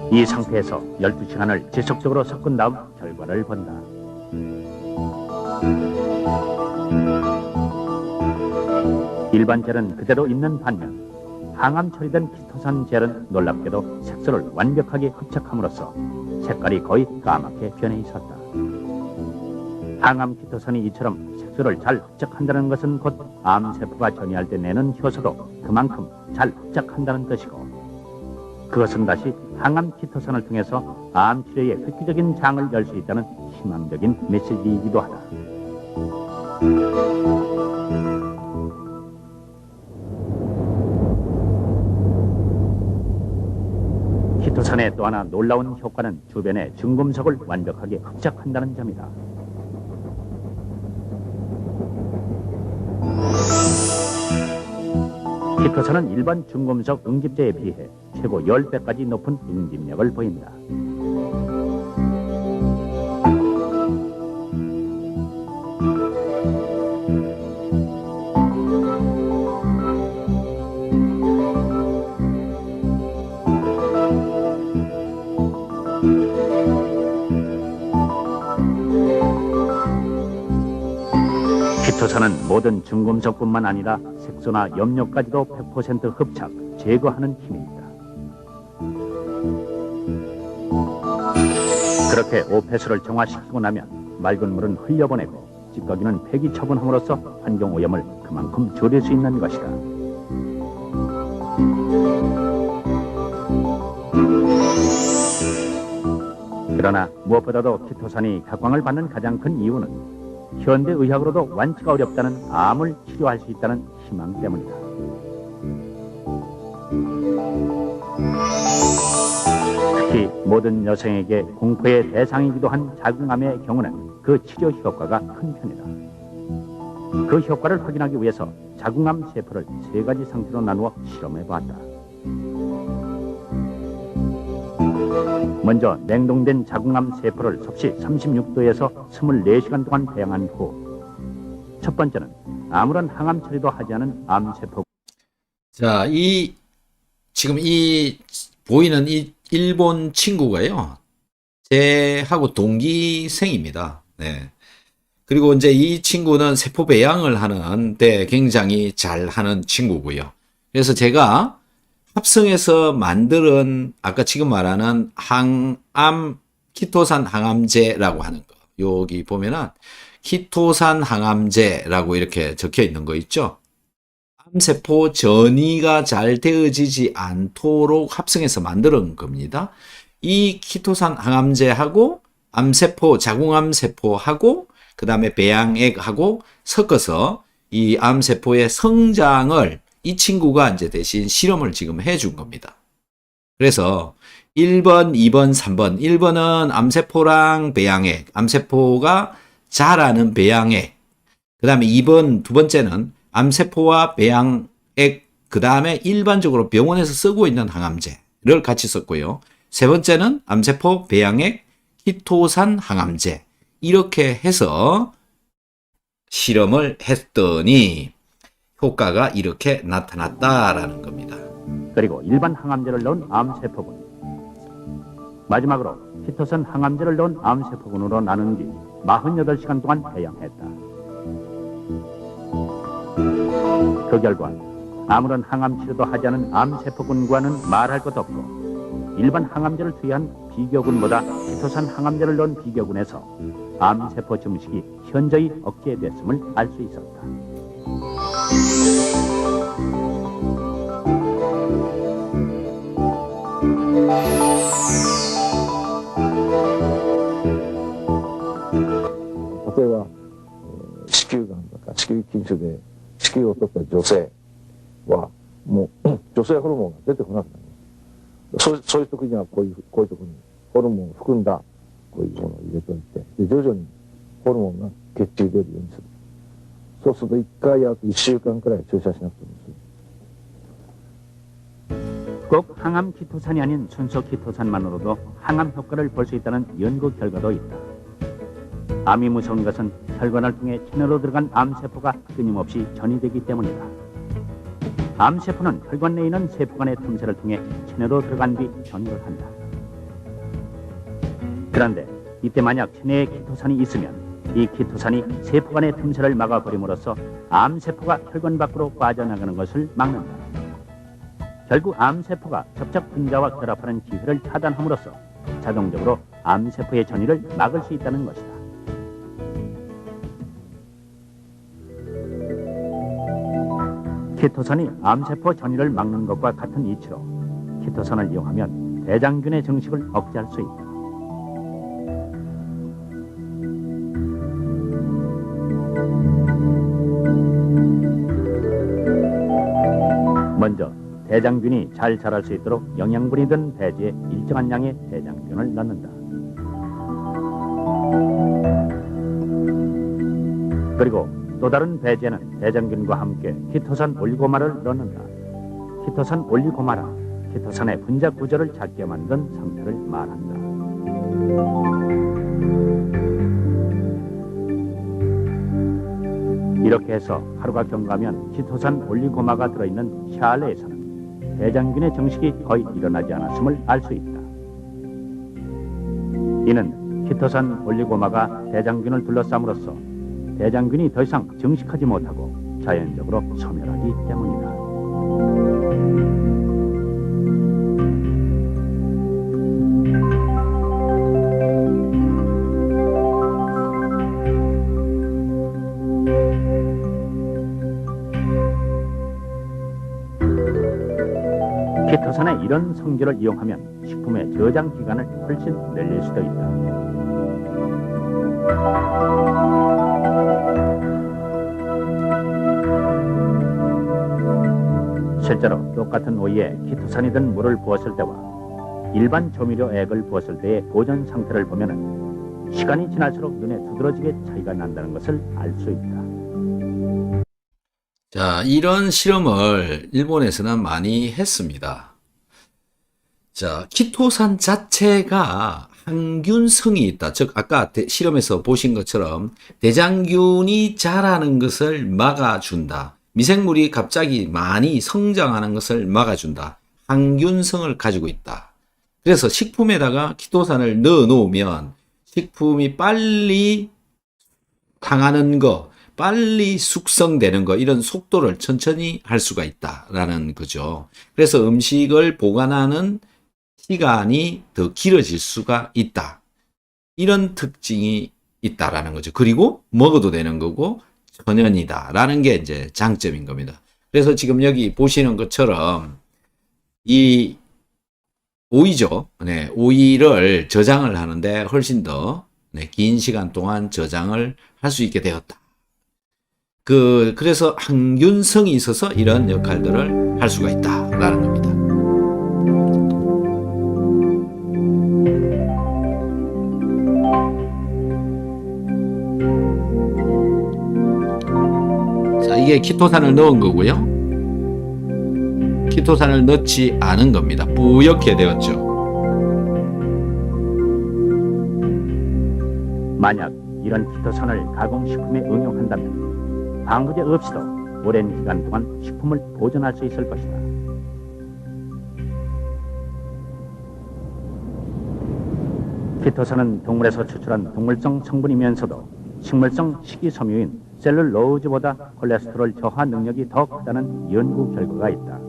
이 상태에서 12시간을 지속적으로 섞은 다음 결과를 본다. 일반 젤은 그대로 있는 반면 항암 처리된 키토산 젤은 놀랍게도 색소를 완벽하게 흡착함으로써 색깔이 거의 까맣게 변해 있었다. 항암 키토산이 이처럼 색소를 잘 흡착한다는 것은 곧 암세포가 전이할 때 내는 효소도 그만큼 잘 흡착한다는 뜻이고, 그것은 다시 항암 키토산을 통해서 암 치료에 획기적인 장을 열 수 있다는 희망적인 메시지이기도 하다. 키토산의 또 하나 놀라운 효과는 주변의 중금속을 완벽하게 흡착한다는 점이다. 키토산은 일반 중금속 응집제에 비해 최고 10배까지 높은 응집력을 보인다. 키토산은 모든 중금속뿐만 아니라 색소나 염료까지도 100% 흡착, 제거하는 힘이 있다. 그렇게 오폐수를 정화시키고 나면 맑은 물은 흘려보내고 찌꺼기는 폐기 처분함으로써 환경오염을 그만큼 줄일 수 있는 것이다. 그러나 무엇보다도 키토산이 각광을 받는 가장 큰 이유는 현대의학으로도 완치가 어렵다는 암을 치료할 수 있다는 희망 때문이다. 특히 모든 여성에게 공포의 대상이기도 한 자궁암의 경우는 그 치료 효과가 큰 편이다. 그 효과를 확인하기 위해서 자궁암 세포를 3가지 상태로 나누어 실험해 보았다. 먼저 냉동된 자궁암 세포를 섭씨 36도에서 24시간 동안 배양한 후, 첫 번째는 아무런 항암 처리도 하지 않은 암세포. 자, 지금 보이는 이 일본 친구가요, 제하고 동기생입니다. 네. 그리고 이제 이 친구는 세포 배양을 하는데 굉장히 잘하는 친구고요. 그래서 제가 합성해서 만드는 아까 지금 말하는 키토산 항암제라고 하는 거, 여기 보면은 키토산 항암제라고 이렇게 적혀 있는 거 있죠. 암세포 전이가 잘 되어지지 않도록 합성해서 만드는 겁니다. 이 키토산 항암제하고 암세포, 자궁암세포하고 그 다음에 배양액하고 섞어서 이 암세포의 성장을 이 친구가 이제 대신 실험을 지금 해준 겁니다. 그래서 1번, 2번, 3번. 1번은 암세포랑 배양액, 암세포가 자라는 배양액. 그 다음에 두 번째는 암세포와 배양액, 그 다음에 일반적으로 병원에서 쓰고 있는 항암제를 같이 썼고요. 세 번째는 암세포, 배양액, 키토산 항암제. 이렇게 해서 실험을 했더니 효과가 이렇게 나타났다라는 겁니다. 그리고 일반 항암제를 넣은 암세포군, 마지막으로 키토산 항암제를 넣은 암세포군으로 나눈 뒤 48시간 동안 배양했다. 그 결과 아무런 항암 치료도 하지 않은 암세포군과는 말할 것도 없고, 일반 항암제를 투여한 비교군보다 키토산 항암제를 넣은 비교군에서 암세포 증식이 현저히 억제됐음을 알 수 있었다.例えば子宮がんとか子宮筋腫で子宮を取った女性はもう女性ホルモンが出てこなくなります。そういう時にはこういうところにホルモンを含んだこういうものを入れておいて、で徐々にホルモンが血中に出るようにする。そうすると1回やると1週間くらい注射しなくても済む。 꼭 항암 키토산이 아닌 순수 키토산만으로도 항암 효과를 볼 수 있다는 연구 결과도 있다. 암이 무서운 것은 혈관을 통해 체내로 들어간 암세포가 끊임없이 전이되기 때문이다. 암세포는 혈관 내에 있는 세포 간의 틈새를 통해 체내로 들어간 뒤 전이를 한다. 그런데 이때 만약 체내에 키토산이 있으면 이 키토산이 세포 간의 틈새를 막아버림으로써 암세포가 혈관 밖으로 빠져나가는 것을 막는다. 결국 암세포가 접촉 분자와 결합하는 기회를 차단함으로써 자동적으로 암세포의 전이를 막을 수 있다는 것이다. 키토산이 암세포 전이를 막는 것과 같은 이치로 키토산을 이용하면 대장균의 증식을 억제할 수 있다. 먼저 대장균이 잘 자랄 수 있도록 영양분이 든 배지에 일정한 양의 대장균을 넣는다. 그리고 또 다른 배지에는 대장균과 함께 키토산 올리고마를 넣는다. 키토산 올리고마라, 키토산의 분자 구조를 작게 만든 상태를 말한다. 이렇게 해서 하루가 경과하면 키토산 올리고마가 들어있는 샤알레에서는 대장균의 증식이 거의 일어나지 않았음을 알 수 있다. 이는 키토산 올리고마가 대장균을 둘러싸므로써 대장균이 더 이상 증식하지 못하고 자연적으로 소멸하기 때문이다. 키토산의 이런 성질을 이용하면 식품의 저장 기간을 훨씬 늘릴 수도 있다. 실제로 똑같은 오이에 키토산이 든 물을 부었을 때와 일반 조미료 액을 부었을 때의 보존 상태를 보면 시간이 지날수록 눈에 두드러지게 차이가 난다는 것을 알 수 있다. 자, 이런 실험을 일본에서는 많이 했습니다. 자, 키토산 자체가 항균성이 있다. 즉, 아까 실험에서 보신 것처럼 대장균이 자라는 것을 막아준다. 미생물이 갑자기 많이 성장하는 것을 막아준다. 항균성을 가지고 있다. 그래서 식품에다가 키토산을 넣어 놓으면 식품이 빨리 상하는 거, 빨리 숙성되는 거, 이런 속도를 천천히 할 수가 있다라는 거죠. 그래서 음식을 보관하는 시간이 더 길어질 수가 있다. 이런 특징이 있다라는 거죠. 그리고 먹어도 되는 거고 천연이다라는 게 이제 장점인 겁니다. 그래서 지금 여기 보시는 것처럼 이 오이죠. 네, 오이를 저장을 하는데 훨씬 더 긴 시간 동안 저장을 할 수 있게 되었다. 그래서 항균성이 있어서 이런 역할들을 할 수가 있다라는 겁니다. 이게 키토산을 넣은 거고요. 키토산을 넣지 않은 겁니다. 뿌옇게 되었죠. 만약 이런 키토산을 가공식품에 응용한다면 방부제 없이도 오랜 기간 동안 식품을 보존할 수 있을 것이다. 키토산은 동물에서 추출한 동물성 성분이면서도 식물성 식이섬유인 셀룰로즈보다 콜레스테롤 저하 능력이 더 크다는 연구 결과가 있다.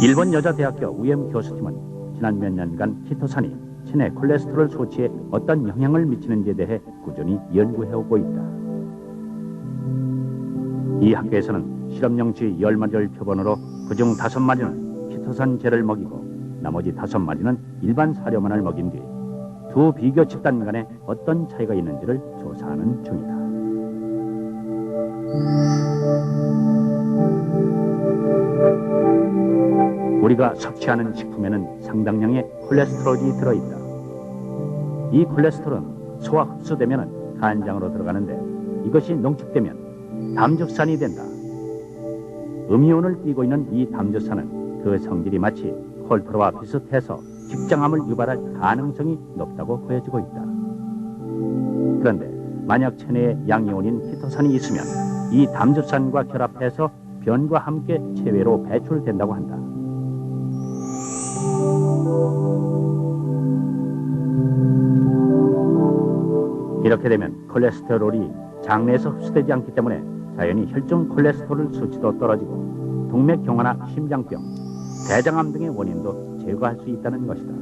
일본 여자대학교 우엠 교수팀은 지난 몇 년간 키토산이 체내 콜레스테롤 수치에 어떤 영향을 미치는지에 대해 꾸준히 연구해오고 있다. 이 학교에서는 실험용 쥐 10마리를 표본으로 그중 5마리는 키토산제를 먹이고 나머지 5마리는 일반 사료만을 먹인 뒤 두 비교 집단 간에 어떤 차이가 있는지를 조사하는 중이다. 우리가 섭취하는 식품에는 상당량의 콜레스테롤이 들어있다. 이 콜레스테롤은 소화 흡수되면 간장으로 들어가는데 이것이 농축되면 담즙산이 된다. 음이온을 띠고 있는 이 담즙산은 그 성질이 마치 콜토로와 비슷해서 직장암을 유발할 가능성이 높다고 보여지고 있다. 그런데 만약 체내에 양이온인 키토산이 있으면 이 담즙산과 결합해서 변과 함께 체외로 배출된다고 한다. 이렇게 되면 콜레스테롤이 장내에서 흡수되지 않기 때문에 자연히 혈중 콜레스테롤 수치도 떨어지고 동맥경화나 심장병, 대장암 등의 원인도 제거할 수 있다는 것이다.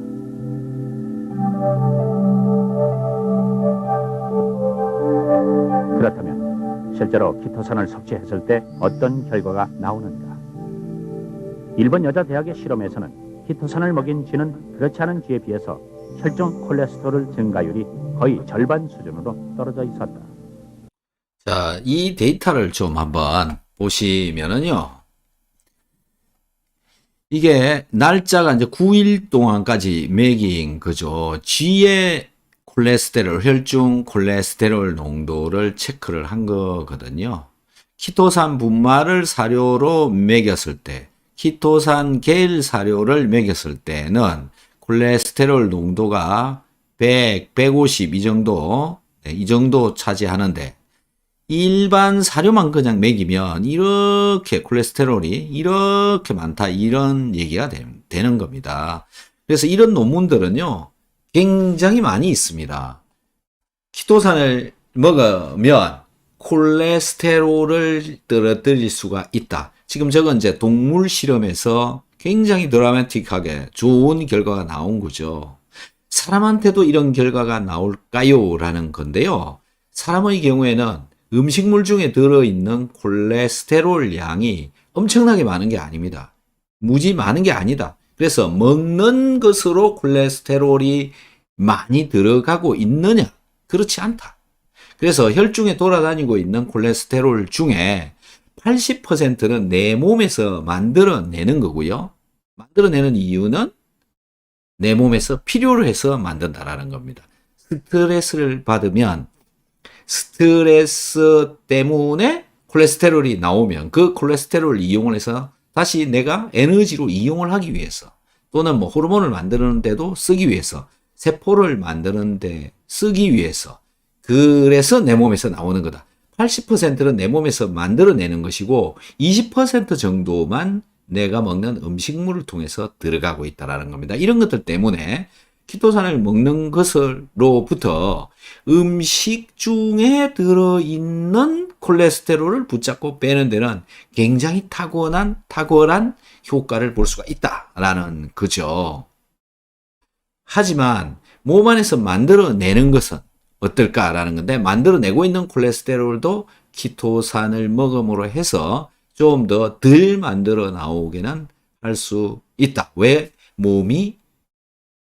그렇다면 실제로 키토산을 섭취했을 때 어떤 결과가 나오는가? 일본 여자대학의 실험에서는 키토산을 먹인 쥐는 그렇지 않은 쥐에 비해서 혈중 콜레스테롤 증가율이 거의 절반 수준으로 떨어져 있었다. 자, 이 데이터를 좀 한번 보시면은요. 이게 날짜가 이제 9일 동안까지 매긴 거죠. 쥐의 콜레스테롤, 혈중 콜레스테롤 농도를 체크를 한 거거든요. 키토산 분말을 사료로 먹였을 때, 키토산 겔 사료를 먹였을 때는 콜레스테롤 농도가 100, 150 이 정도 차지하는데 일반 사료만 그냥 먹이면 이렇게 콜레스테롤이 이렇게 많다 이런 얘기가 되는 겁니다. 그래서 이런 논문들은요 굉장히 많이 있습니다. 키토산을 먹으면 콜레스테롤을 떨어뜨릴 수가 있다. 지금 저건 이제 동물 실험에서 굉장히 드라마틱하게 좋은 결과가 나온 거죠. 사람한테도 이런 결과가 나올까요? 라는 건데요. 사람의 경우에는 음식물 중에 들어있는 콜레스테롤 양이 엄청나게 많은 게 아닙니다. 무지 많은 게 아니다. 그래서 먹는 것으로 콜레스테롤이 많이 들어가고 있느냐? 그렇지 않다. 그래서 혈중에 돌아다니고 있는 콜레스테롤 중에 80%는 내 몸에서 만들어내는 거고요. 만들어내는 이유는 내 몸에서 필요로 해서 만든다라는 겁니다. 스트레스를 받으면 스트레스 때문에 콜레스테롤이 나오면 그 콜레스테롤을 이용을 해서 다시 내가 에너지로 이용을 하기 위해서 또는 뭐 호르몬을 만드는데도 쓰기 위해서 세포를 만드는데 쓰기 위해서 그래서 내 몸에서 나오는 거다. 80%는 내 몸에서 만들어내는 것이고 20% 정도만 내가 먹는 음식물을 통해서 들어가고 있다는 겁니다. 이런 것들 때문에 키토산을 먹는 것으로부터 음식 중에 들어있는 콜레스테롤을 붙잡고 빼는 데는 굉장히 탁월한 효과를 볼 수가 있다라는 거죠. 하지만 몸 안에서 만들어내는 것은 어떨까라는 건데 만들어내고 있는 콜레스테롤도 키토산을 먹음으로 해서 좀 더 덜 만들어 나오게는 할 수 있다. 왜? 몸이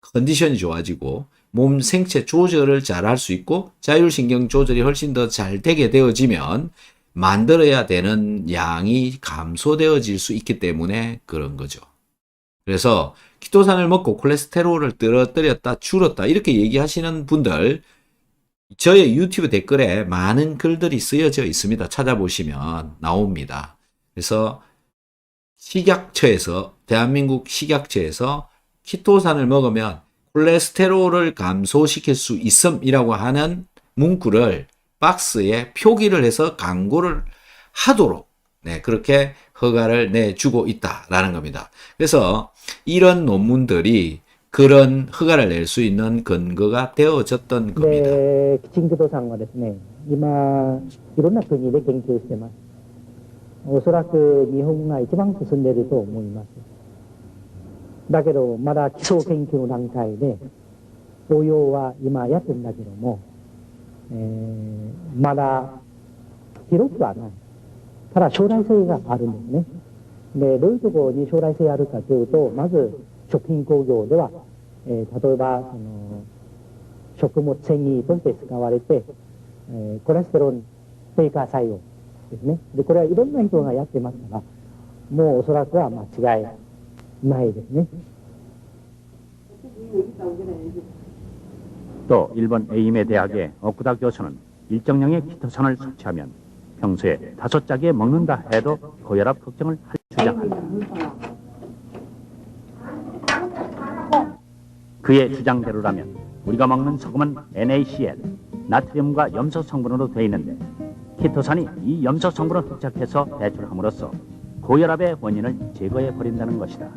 컨디션이 좋아지고 몸 생체 조절을 잘 할 수 있고 자율신경 조절이 훨씬 더 잘 되게 되어지면 만들어야 되는 양이 감소되어질 수 있기 때문에 그런 거죠. 그래서 키토산을 먹고 콜레스테롤을 떨어뜨렸다 줄었다 이렇게 얘기하시는 분들 저의 유튜브 댓글에 많은 글들이 쓰여져 있습니다. 찾아보시면 나옵니다. 그래서 식약처에서, 대한민국 식약처에서 키토산을 먹으면 콜레스테롤을 감소시킬 수 있음이라고 하는 문구를 박스에 표기를 해서 광고를 하도록 그렇게 허가를 내주고 있다라는 겁니다. 그래서 이런 논문들이 그런 허가를 낼 수 있는 근거가 되어졌던 겁니다. きちんとさんはですね、今いろんな国で研究してます。おそらく日本が一番進んでいると思います。だけどまだ基礎研究の段階で応用は今やってるんだけども、まだ広くはない。ただ将来性があるんですね。で、どういうところに将来性あるかというと、まず食品工業では、例えば食物繊維として使われて、コレステロール低下作用ですね。で、これはいろんな人がやってますから、もうおそらくは間違いないですね。 또 일본 에이메 대학의 오쿠다 교수는 일정량의 키토산을 섭취하면 평소에 5짝에 먹는다 해도 고혈압 걱정을 할 주장한다. 그의 주장대로라면 우리가 먹는 소금은 NaCl, 나트륨과 염소 성분으로 되어 있는데 키토산이 이 염소 성분을 흡착해서 배출함으로써 고혈압의 원인을 제거해 버린다는 것이다.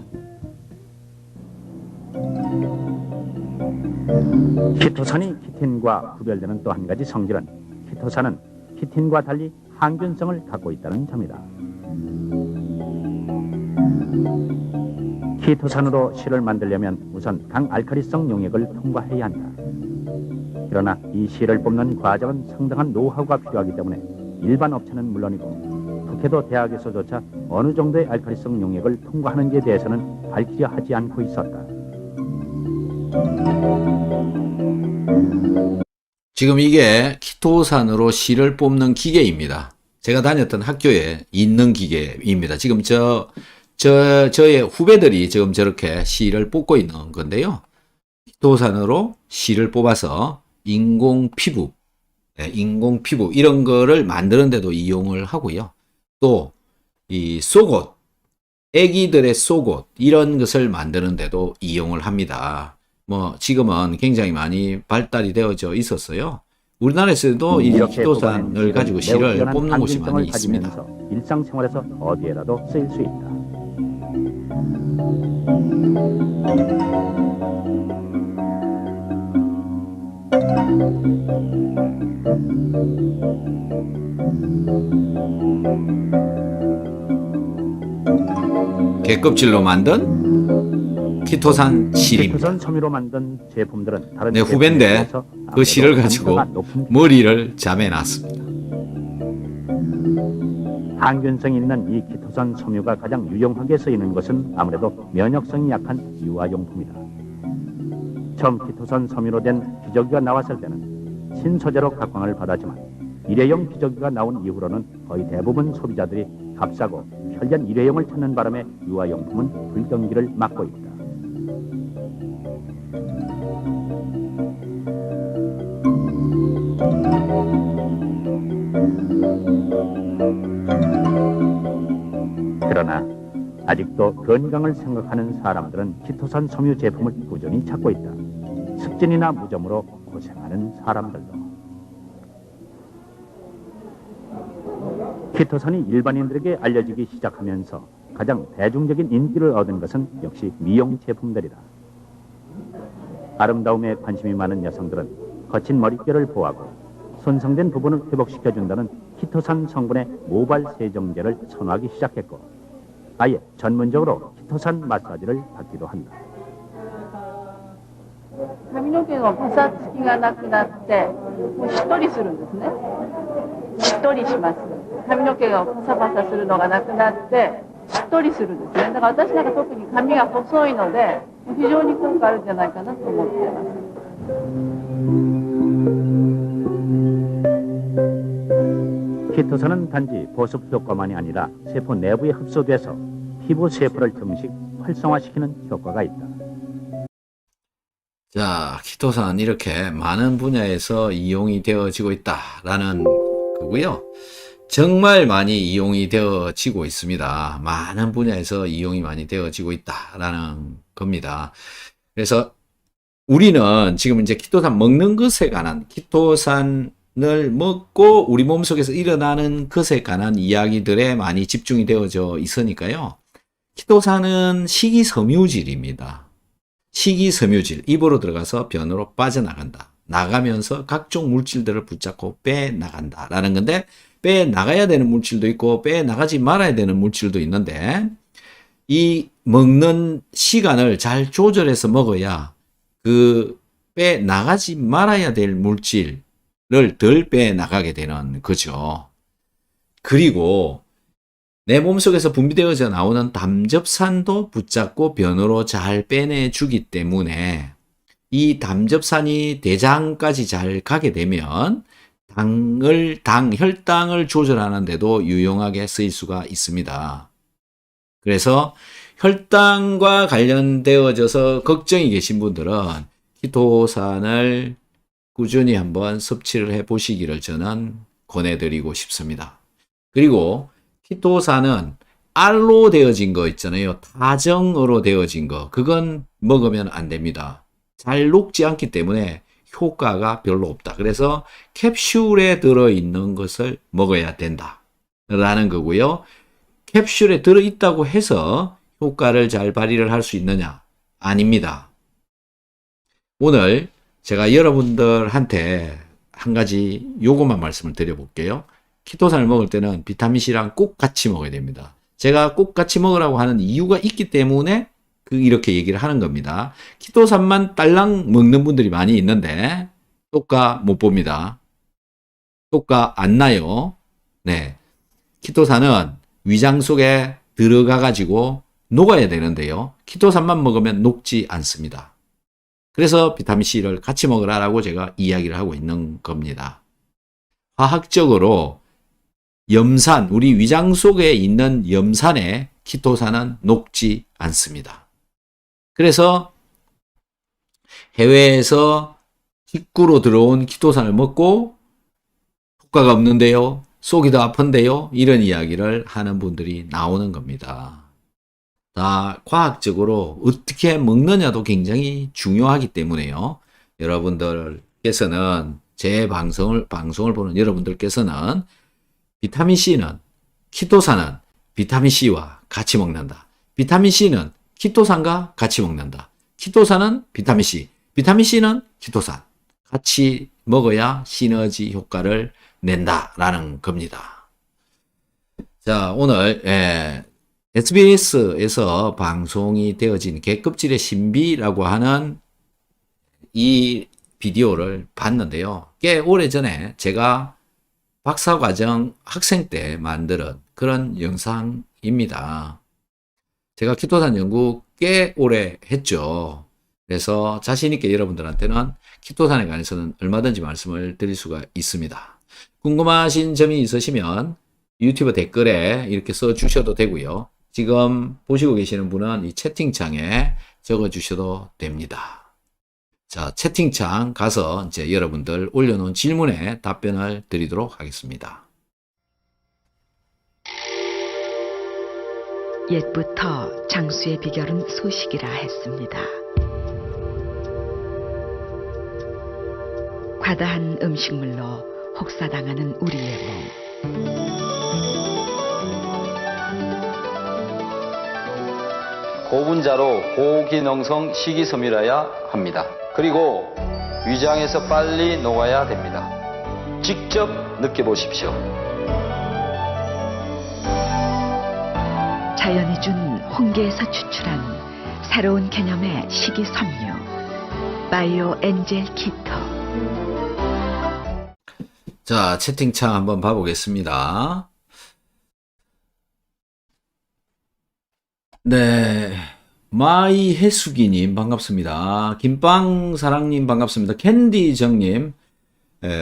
키토산이 키틴과 구별되는 또 한 가지 성질은 키토산은 키틴과 달리 항균성을 갖고 있다는 점이다. 키토산으로 실을 만들려면 우선 강알칼리성 용액을 통과해야 한다. 그러나 이 실을 뽑는 과정은 상당한 노하우가 필요하기 때문에 일반 업체는 물론이고 국회도 대학에서조차 어느 정도의 알칼리성 용액을 통과하는지에 대해서는 밝히려 하지 않고 있었다. 지금 이게 키토산으로 실을 뽑는 기계입니다. 제가 다녔던 학교에 있는 기계입니다. 지금 저의 후배들이 지금 저렇게 실을 뽑고 있는 건데요. 키토산으로 실을 뽑아서 인공 피부 이런 거를 만드는 데도 이용을 하고요. 또 이 속옷, 애기들의 속옷 이런 것을 만드는 데도 이용을 합니다. 뭐 지금은 굉장히 많이 발달이 되어져 있었어요. 우리나라에서도 이 키토산을 가지고 실을 뽑는 곳이 많이 있습니다. 일상생활에서 어디에라도 쓰일 수 있다. 개껍질로 만든 키토산 실입니다. 키토산 섬유로 만든 제품들은 다른 내 후배인데 그 실을 가지고 머리를 잠해놨습니다. 항균성이 있는 이 키토산 섬유가 가장 유용하게 쓰이는 것은 아무래도 면역성이 약한 유아용품이다. 처음 키토산 섬유로 된 기저귀가 나왔을 때는 신소재로 각광을 받았지만 일회용 기저귀가 나온 이후로는 거의 대부분 소비자들이 값싸고 편리한 일회용을 찾는 바람에 유아용품은 불경기를 맞고 있다. 그러나 아직도 건강을 생각하는 사람들은 키토산 섬유 제품을 꾸준히 찾고 있다. 습진이나 무좀으로 고생하는 사람들도. 키토산이 일반인들에게 알려지기 시작하면서 가장 대중적인 인기를 얻은 것은 역시 미용 제품들이다. 아름다움에 관심이 많은 여성들은 거친 머릿결을 보호하고 손상된 부분을 회복시켜준다는 키토산 성분의 모발 세정제를 선호하기 시작했고 아예 전문적으로 키토산 마사지를 받기도 한다. 髪の毛のパサつきがなくなってもうしっとりするんですね。しっとりします。髪の毛がパサパサするのがなくなってしっとりするんですね。だから私なんか特に髪が細いので非常に効果あるんじゃないかなと思っています。 키토산은 단지 보습 효과만이 아니라 세포 내부에 자, 키토산 이렇게 많은 분야에서 이용이 되어지고 있다라는 거고요. 정말 많이 이용이 되어지고 있습니다. 많은 분야에서 이용이 많이 되어지고 있다라는 겁니다. 그래서 우리는 지금 이제 키토산 먹는 것에 관한, 키토산을 먹고 우리 몸속에서 일어나는 것에 관한 이야기들에 많이 집중이 되어져 있으니까요. 키토산은 식이섬유질입니다. 식이섬유질, 입으로 들어가서 변으로 빠져나간다. 나가면서 각종 물질들을 붙잡고 빼나간다 라는 건데, 빼나가야 되는 물질도 있고 빼나가지 말아야 되는 물질도 있는데, 이 먹는 시간을 잘 조절해서 먹어야 그 빼나가지 말아야 될 물질을 덜 빼나가게 되는 거죠. 그리고 내 몸속에서 분비되어져 나오는 담즙산도 붙잡고 변으로 잘 빼내주기 때문에 이 담즙산이 대장까지 잘 가게 되면 혈당을 조절하는 데도 유용하게 쓰일 수가 있습니다. 그래서 혈당과 관련되어져서 걱정이 계신 분들은 키토산을 꾸준히 한번 섭취를 해 보시기를 저는 권해드리고 싶습니다. 그리고 키토산은 알로 되어진 거 있잖아요. 타정으로 되어진 거. 그건 먹으면 안 됩니다. 잘 녹지 않기 때문에 효과가 별로 없다. 그래서 캡슐에 들어있는 것을 먹어야 된다. 라는 거고요. 캡슐에 들어있다고 해서 효과를 잘 발휘를 할 수 있느냐? 아닙니다. 오늘 제가 여러분들한테 한 가지 요것만 말씀을 드려볼게요. 키토산을 먹을 때는 비타민C랑 꼭 같이 먹어야 됩니다. 제가 꼭 같이 먹으라고 하는 이유가 있기 때문에 이렇게 얘기를 하는 겁니다. 키토산만 딸랑 먹는 분들이 많이 있는데 효과 못 봅니다. 효과 안 나요. 네, 키토산은 위장 속에 들어가 가지고 녹아야 되는데요. 키토산만 먹으면 녹지 않습니다. 그래서 비타민C를 같이 먹으라고 제가 이야기를 하고 있는 겁니다. 화학적으로 염산, 우리 위장 속에 있는 염산에 키토산은 녹지 않습니다. 그래서 해외에서 직구로 들어온 키토산을 먹고 효과가 없는데요, 속이 더 아픈데요, 이런 이야기를 하는 분들이 나오는 겁니다. 다 과학적으로 어떻게 먹느냐도 굉장히 중요하기 때문에요. 여러분들께서는 제 방송을 보는 여러분들께서는 비타민C는, 키토산은 비타민C와 같이 먹는다. 비타민C는 키토산과 같이 먹는다. 키토산은 비타민C, 비타민C는 키토산. 같이 먹어야 시너지 효과를 낸다라는 겁니다. 자, 오늘 SBS에서 방송이 되어진 개껍질의 신비라고 하는 이 비디오를 봤는데요. 꽤 오래전에 제가 박사과정 학생 때 만든 그런 영상입니다. 제가 키토산 연구 꽤 오래 했죠. 그래서 자신있게 여러분들한테는 키토산에 관해서는 얼마든지 말씀을 드릴 수가 있습니다. 궁금하신 점이 있으시면 유튜브 댓글에 이렇게 써주셔도 되고요. 지금 보시고 계시는 분은 이 채팅창에 적어주셔도 됩니다. 자, 채팅창 가서 이제 여러분들 올려놓은 질문에 답변을 드리도록 하겠습니다. 옛부터 장수의 비결은 소식이라 했습니다. 과다한 음식물로 혹사당하는 우리의 몸. 고분자로 고기능성 식이섬유라야 합니다. 그리고 위장에서 빨리 녹아야 됩니다. 직접 느껴보십시오. 자연이 준 홍게에서 추출한 새로운 개념의 식이섬유 바이오 엔젤 키토. 자, 채팅창 한번 봐보겠습니다. 네, 마이 해수기님 반갑습니다. 김빵사랑님 반갑습니다. 캔디정님,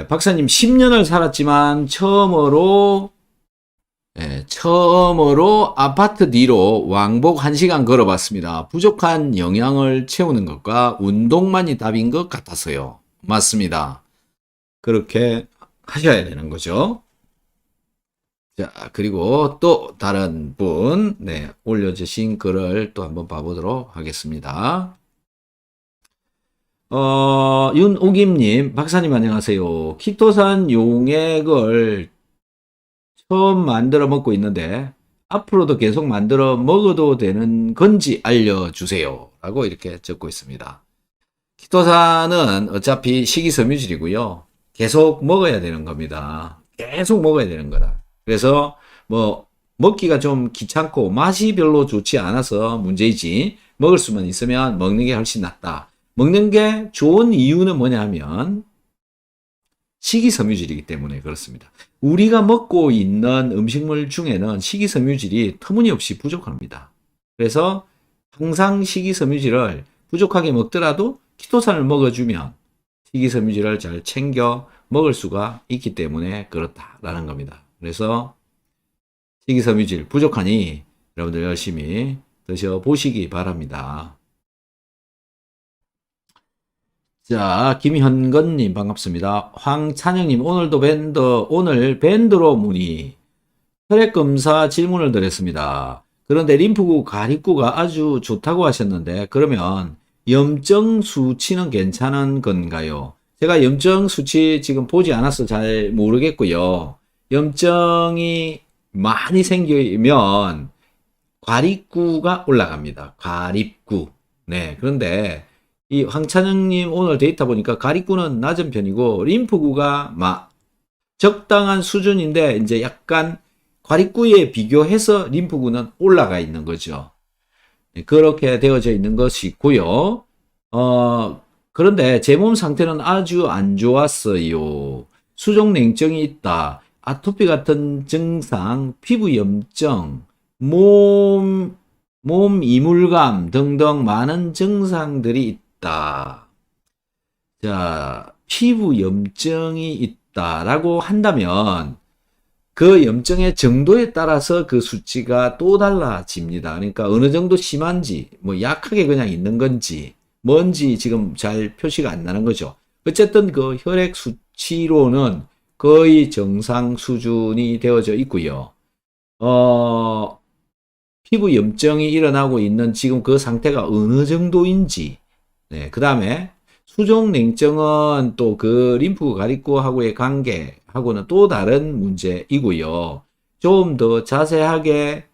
박사님 10년을 살았지만 처음으로 처음으로 아파트 뒤로 왕복 1시간 걸어봤습니다. 부족한 영양을 채우는 것과 운동만이 답인 것 같아서요. 맞습니다. 그렇게 하셔야 되는 거죠. 자, 그리고 또 다른 분, 올려주신 글을 또 한번 봐보도록 하겠습니다. 윤오김님, 박사님 안녕하세요. 키토산 용액을 처음 만들어 먹고 있는데 앞으로도 계속 만들어 먹어도 되는 건지 알려주세요. 라고 이렇게 적고 있습니다. 키토산은 어차피 식이섬유질이고요. 계속 먹어야 되는 겁니다. 계속 먹어야 되는 거다. 그래서 뭐 먹기가 좀 귀찮고 맛이 별로 좋지 않아서 문제이지 먹을 수만 있으면 먹는 게 훨씬 낫다. 먹는 게 좋은 이유는 뭐냐 하면 식이섬유질이기 때문에 그렇습니다. 우리가 먹고 있는 음식물 중에는 식이섬유질이 터무니없이 부족합니다. 그래서 항상 식이섬유질을 부족하게 먹더라도 키토산을 먹어주면 식이섬유질을 잘 챙겨 먹을 수가 있기 때문에 그렇다라는 겁니다. 그래서 식이섬유질 부족하니 여러분들 열심히 드셔보시기 바랍니다. 자, 김현건님 반갑습니다. 황찬영님 오늘 밴드로 문의. 혈액검사 질문을 드렸습니다. 그런데 림프구 가립구가 아주 좋다고 하셨는데 그러면 염증 수치는 괜찮은 건가요? 제가 염증 수치 지금 보지 않아서 잘 모르겠고요. 염증이 많이 생기면 가립구가 올라갑니다. 가립구. 그런데 이 황찬영님 오늘 데이터 보니까 가립구는 낮은 편이고 림프구가 적당한 수준인데 이제 약간 가립구에 비교해서 림프구는 올라가 있는 거죠. 그렇게 되어져 있는 것이 있고요. 그런데 제 몸 상태는 아주 안 좋았어요. 수족 냉증이 있다. 아토피 같은 증상, 피부 염증, 몸 이물감 등등 많은 증상들이 있다. 자, 피부 염증이 있다라고 한다면 그 염증의 정도에 따라서 그 수치가 또 달라집니다. 그러니까 어느 정도 심한지, 약하게 그냥 있는 건지, 뭔지 지금 잘 표시가 안 나는 거죠. 어쨌든 그 혈액 수치로는 거의 정상 수준이 되어져 있고요. 피부 염증이 일어나고 있는 지금 그 상태가 어느 정도인지, 그 다음에 수족 냉증은 또 그 림프 가립구하고의 관계하고는 또 다른 문제이고요. 좀 더 자세하게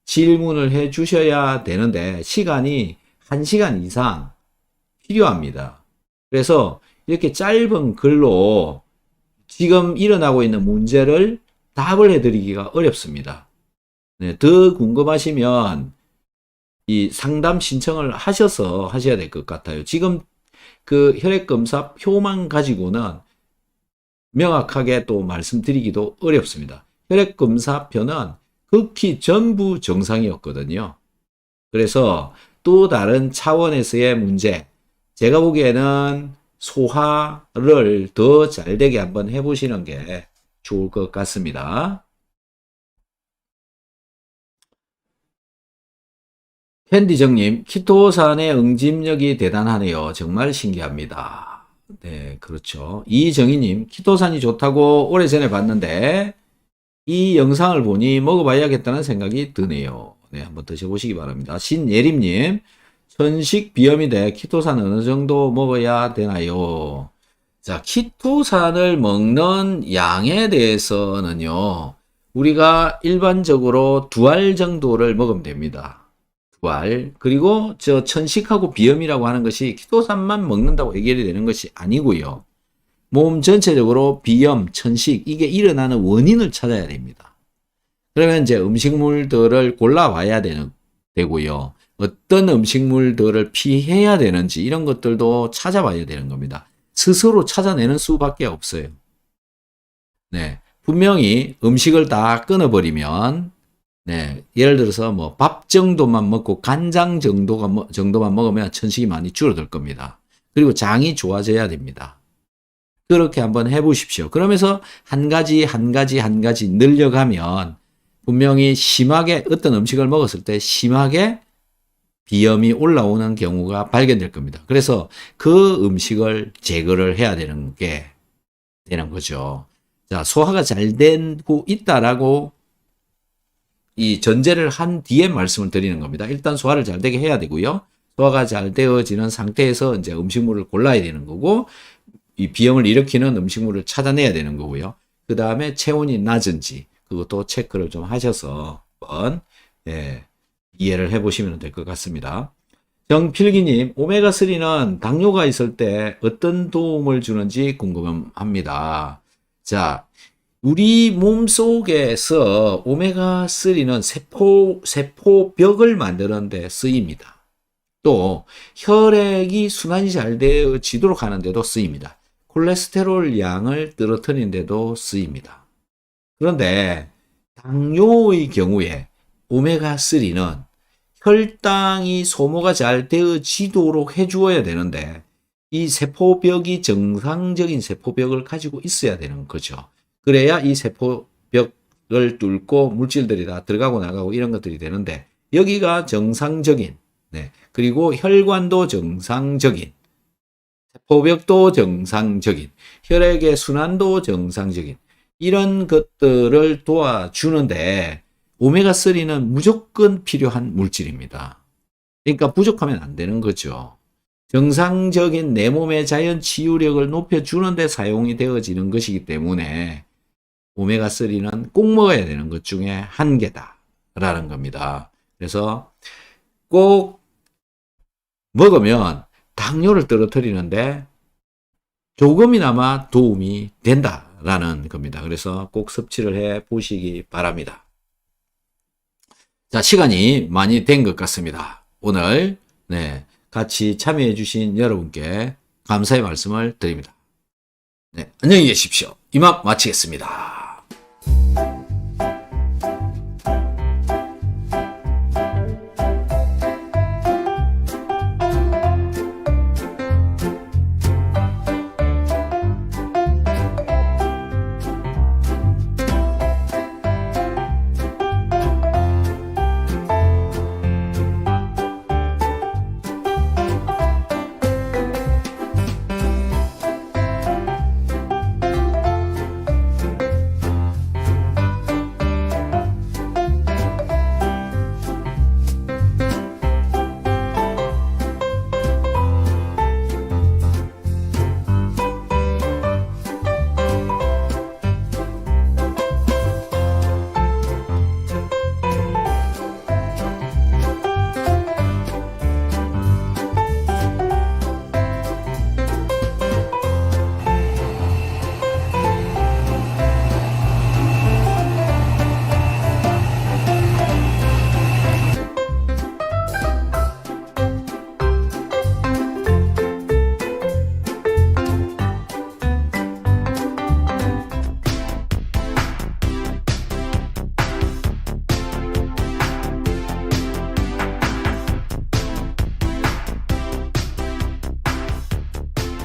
질문을 해 주셔야 되는데 시간이 1시간 이상 필요합니다. 그래서 이렇게 짧은 글로 지금 일어나고 있는 문제를 답을 해드리기가 어렵습니다. 더 궁금하시면 이 상담 신청을 하셔서 하셔야 될 것 같아요. 지금 그 혈액검사 표만 가지고는 명확하게 또 말씀드리기도 어렵습니다. 혈액검사 표는 극히 전부 정상이었거든요. 그래서 또 다른 차원에서의 문제, 제가 보기에는 소화를 더 잘되게 한번 해보시는 게 좋을 것 같습니다. 캔디정님, 키토산의 응집력이 대단하네요. 정말 신기합니다. 네, 그렇죠. 이정희님, 키토산이 좋다고 오래전에 봤는데 이 영상을 보니 먹어봐야겠다는 생각이 드네요. 네, 한번 드셔보시기 바랍니다. 신예림님, 천식 비염인데 키토산 어느 정도 먹어야 되나요? 자, 키토산을 먹는 양에 대해서는요, 우리가 일반적으로 2알 정도를 먹으면 됩니다. 2알. 그리고 천식하고 비염이라고 하는 것이 키토산만 먹는다고 해결이 되는 것이 아니고요. 몸 전체적으로 비염, 천식, 이게 일어나는 원인을 찾아야 됩니다. 그러면 이제 음식물들을 골라와야 되고요. 어떤 음식물들을 피해야 되는지 이런 것들도 찾아봐야 되는 겁니다. 스스로 찾아내는 수밖에 없어요. 네, 분명히 음식을 다 끊어버리면, 예를 들어서 밥 정도만 먹고 간장 정도만 먹으면 천식이 많이 줄어들 겁니다. 그리고 장이 좋아져야 됩니다. 그렇게 한번 해보십시오. 그러면서 한 가지 늘려가면 분명히 심하게 어떤 음식을 먹었을 때 심하게 비염이 올라오는 경우가 발견될 겁니다. 그래서 그 음식을 제거를 해야 되는 거죠. 자, 소화가 잘 되고 있다라고 이 전제를 한 뒤에 말씀을 드리는 겁니다. 일단 소화를 잘 되게 해야 되고요. 소화가 잘 되어지는 상태에서 이제 음식물을 골라야 되는 거고, 이 비염을 일으키는 음식물을 찾아내야 되는 거고요. 그 다음에 체온이 낮은지 그것도 체크를 좀 하셔서 한번 이해를 해보시면 될 것 같습니다. 정필기님, 오메가3는 당뇨가 있을 때 어떤 도움을 주는지 궁금합니다. 자, 우리 몸 속에서 오메가3는 세포벽을 만드는 데 쓰입니다. 또 혈액이 순환이 잘 되어지도록 하는 데도 쓰입니다. 콜레스테롤 양을 떨어뜨리는 데도 쓰입니다. 그런데 당뇨의 경우에 오메가3는 혈당이 소모가 잘 되어지도록 해주어야 되는데 이 세포벽이 정상적인 세포벽을 가지고 있어야 되는 거죠. 그래야 이 세포벽을 뚫고 물질들이 다 들어가고 나가고 이런 것들이 되는데 여기가 정상적인, 그리고 혈관도 정상적인, 세포벽도 정상적인, 혈액의 순환도 정상적인 이런 것들을 도와주는데 오메가3는 무조건 필요한 물질입니다. 그러니까 부족하면 안 되는 거죠. 정상적인 내 몸의 자연 치유력을 높여주는데 사용이 되어지는 것이기 때문에 오메가3는 꼭 먹어야 되는 것 중에 한 개다라는 겁니다. 그래서 꼭 먹으면 당뇨를 떨어뜨리는데 조금이나마 도움이 된다라는 겁니다. 그래서 꼭 섭취를 해 보시기 바랍니다. 자, 시간이 많이 된 것 같습니다. 오늘 같이 참여해 주신 여러분께 감사의 말씀을 드립니다. 안녕히 계십시오. 이만 마치겠습니다.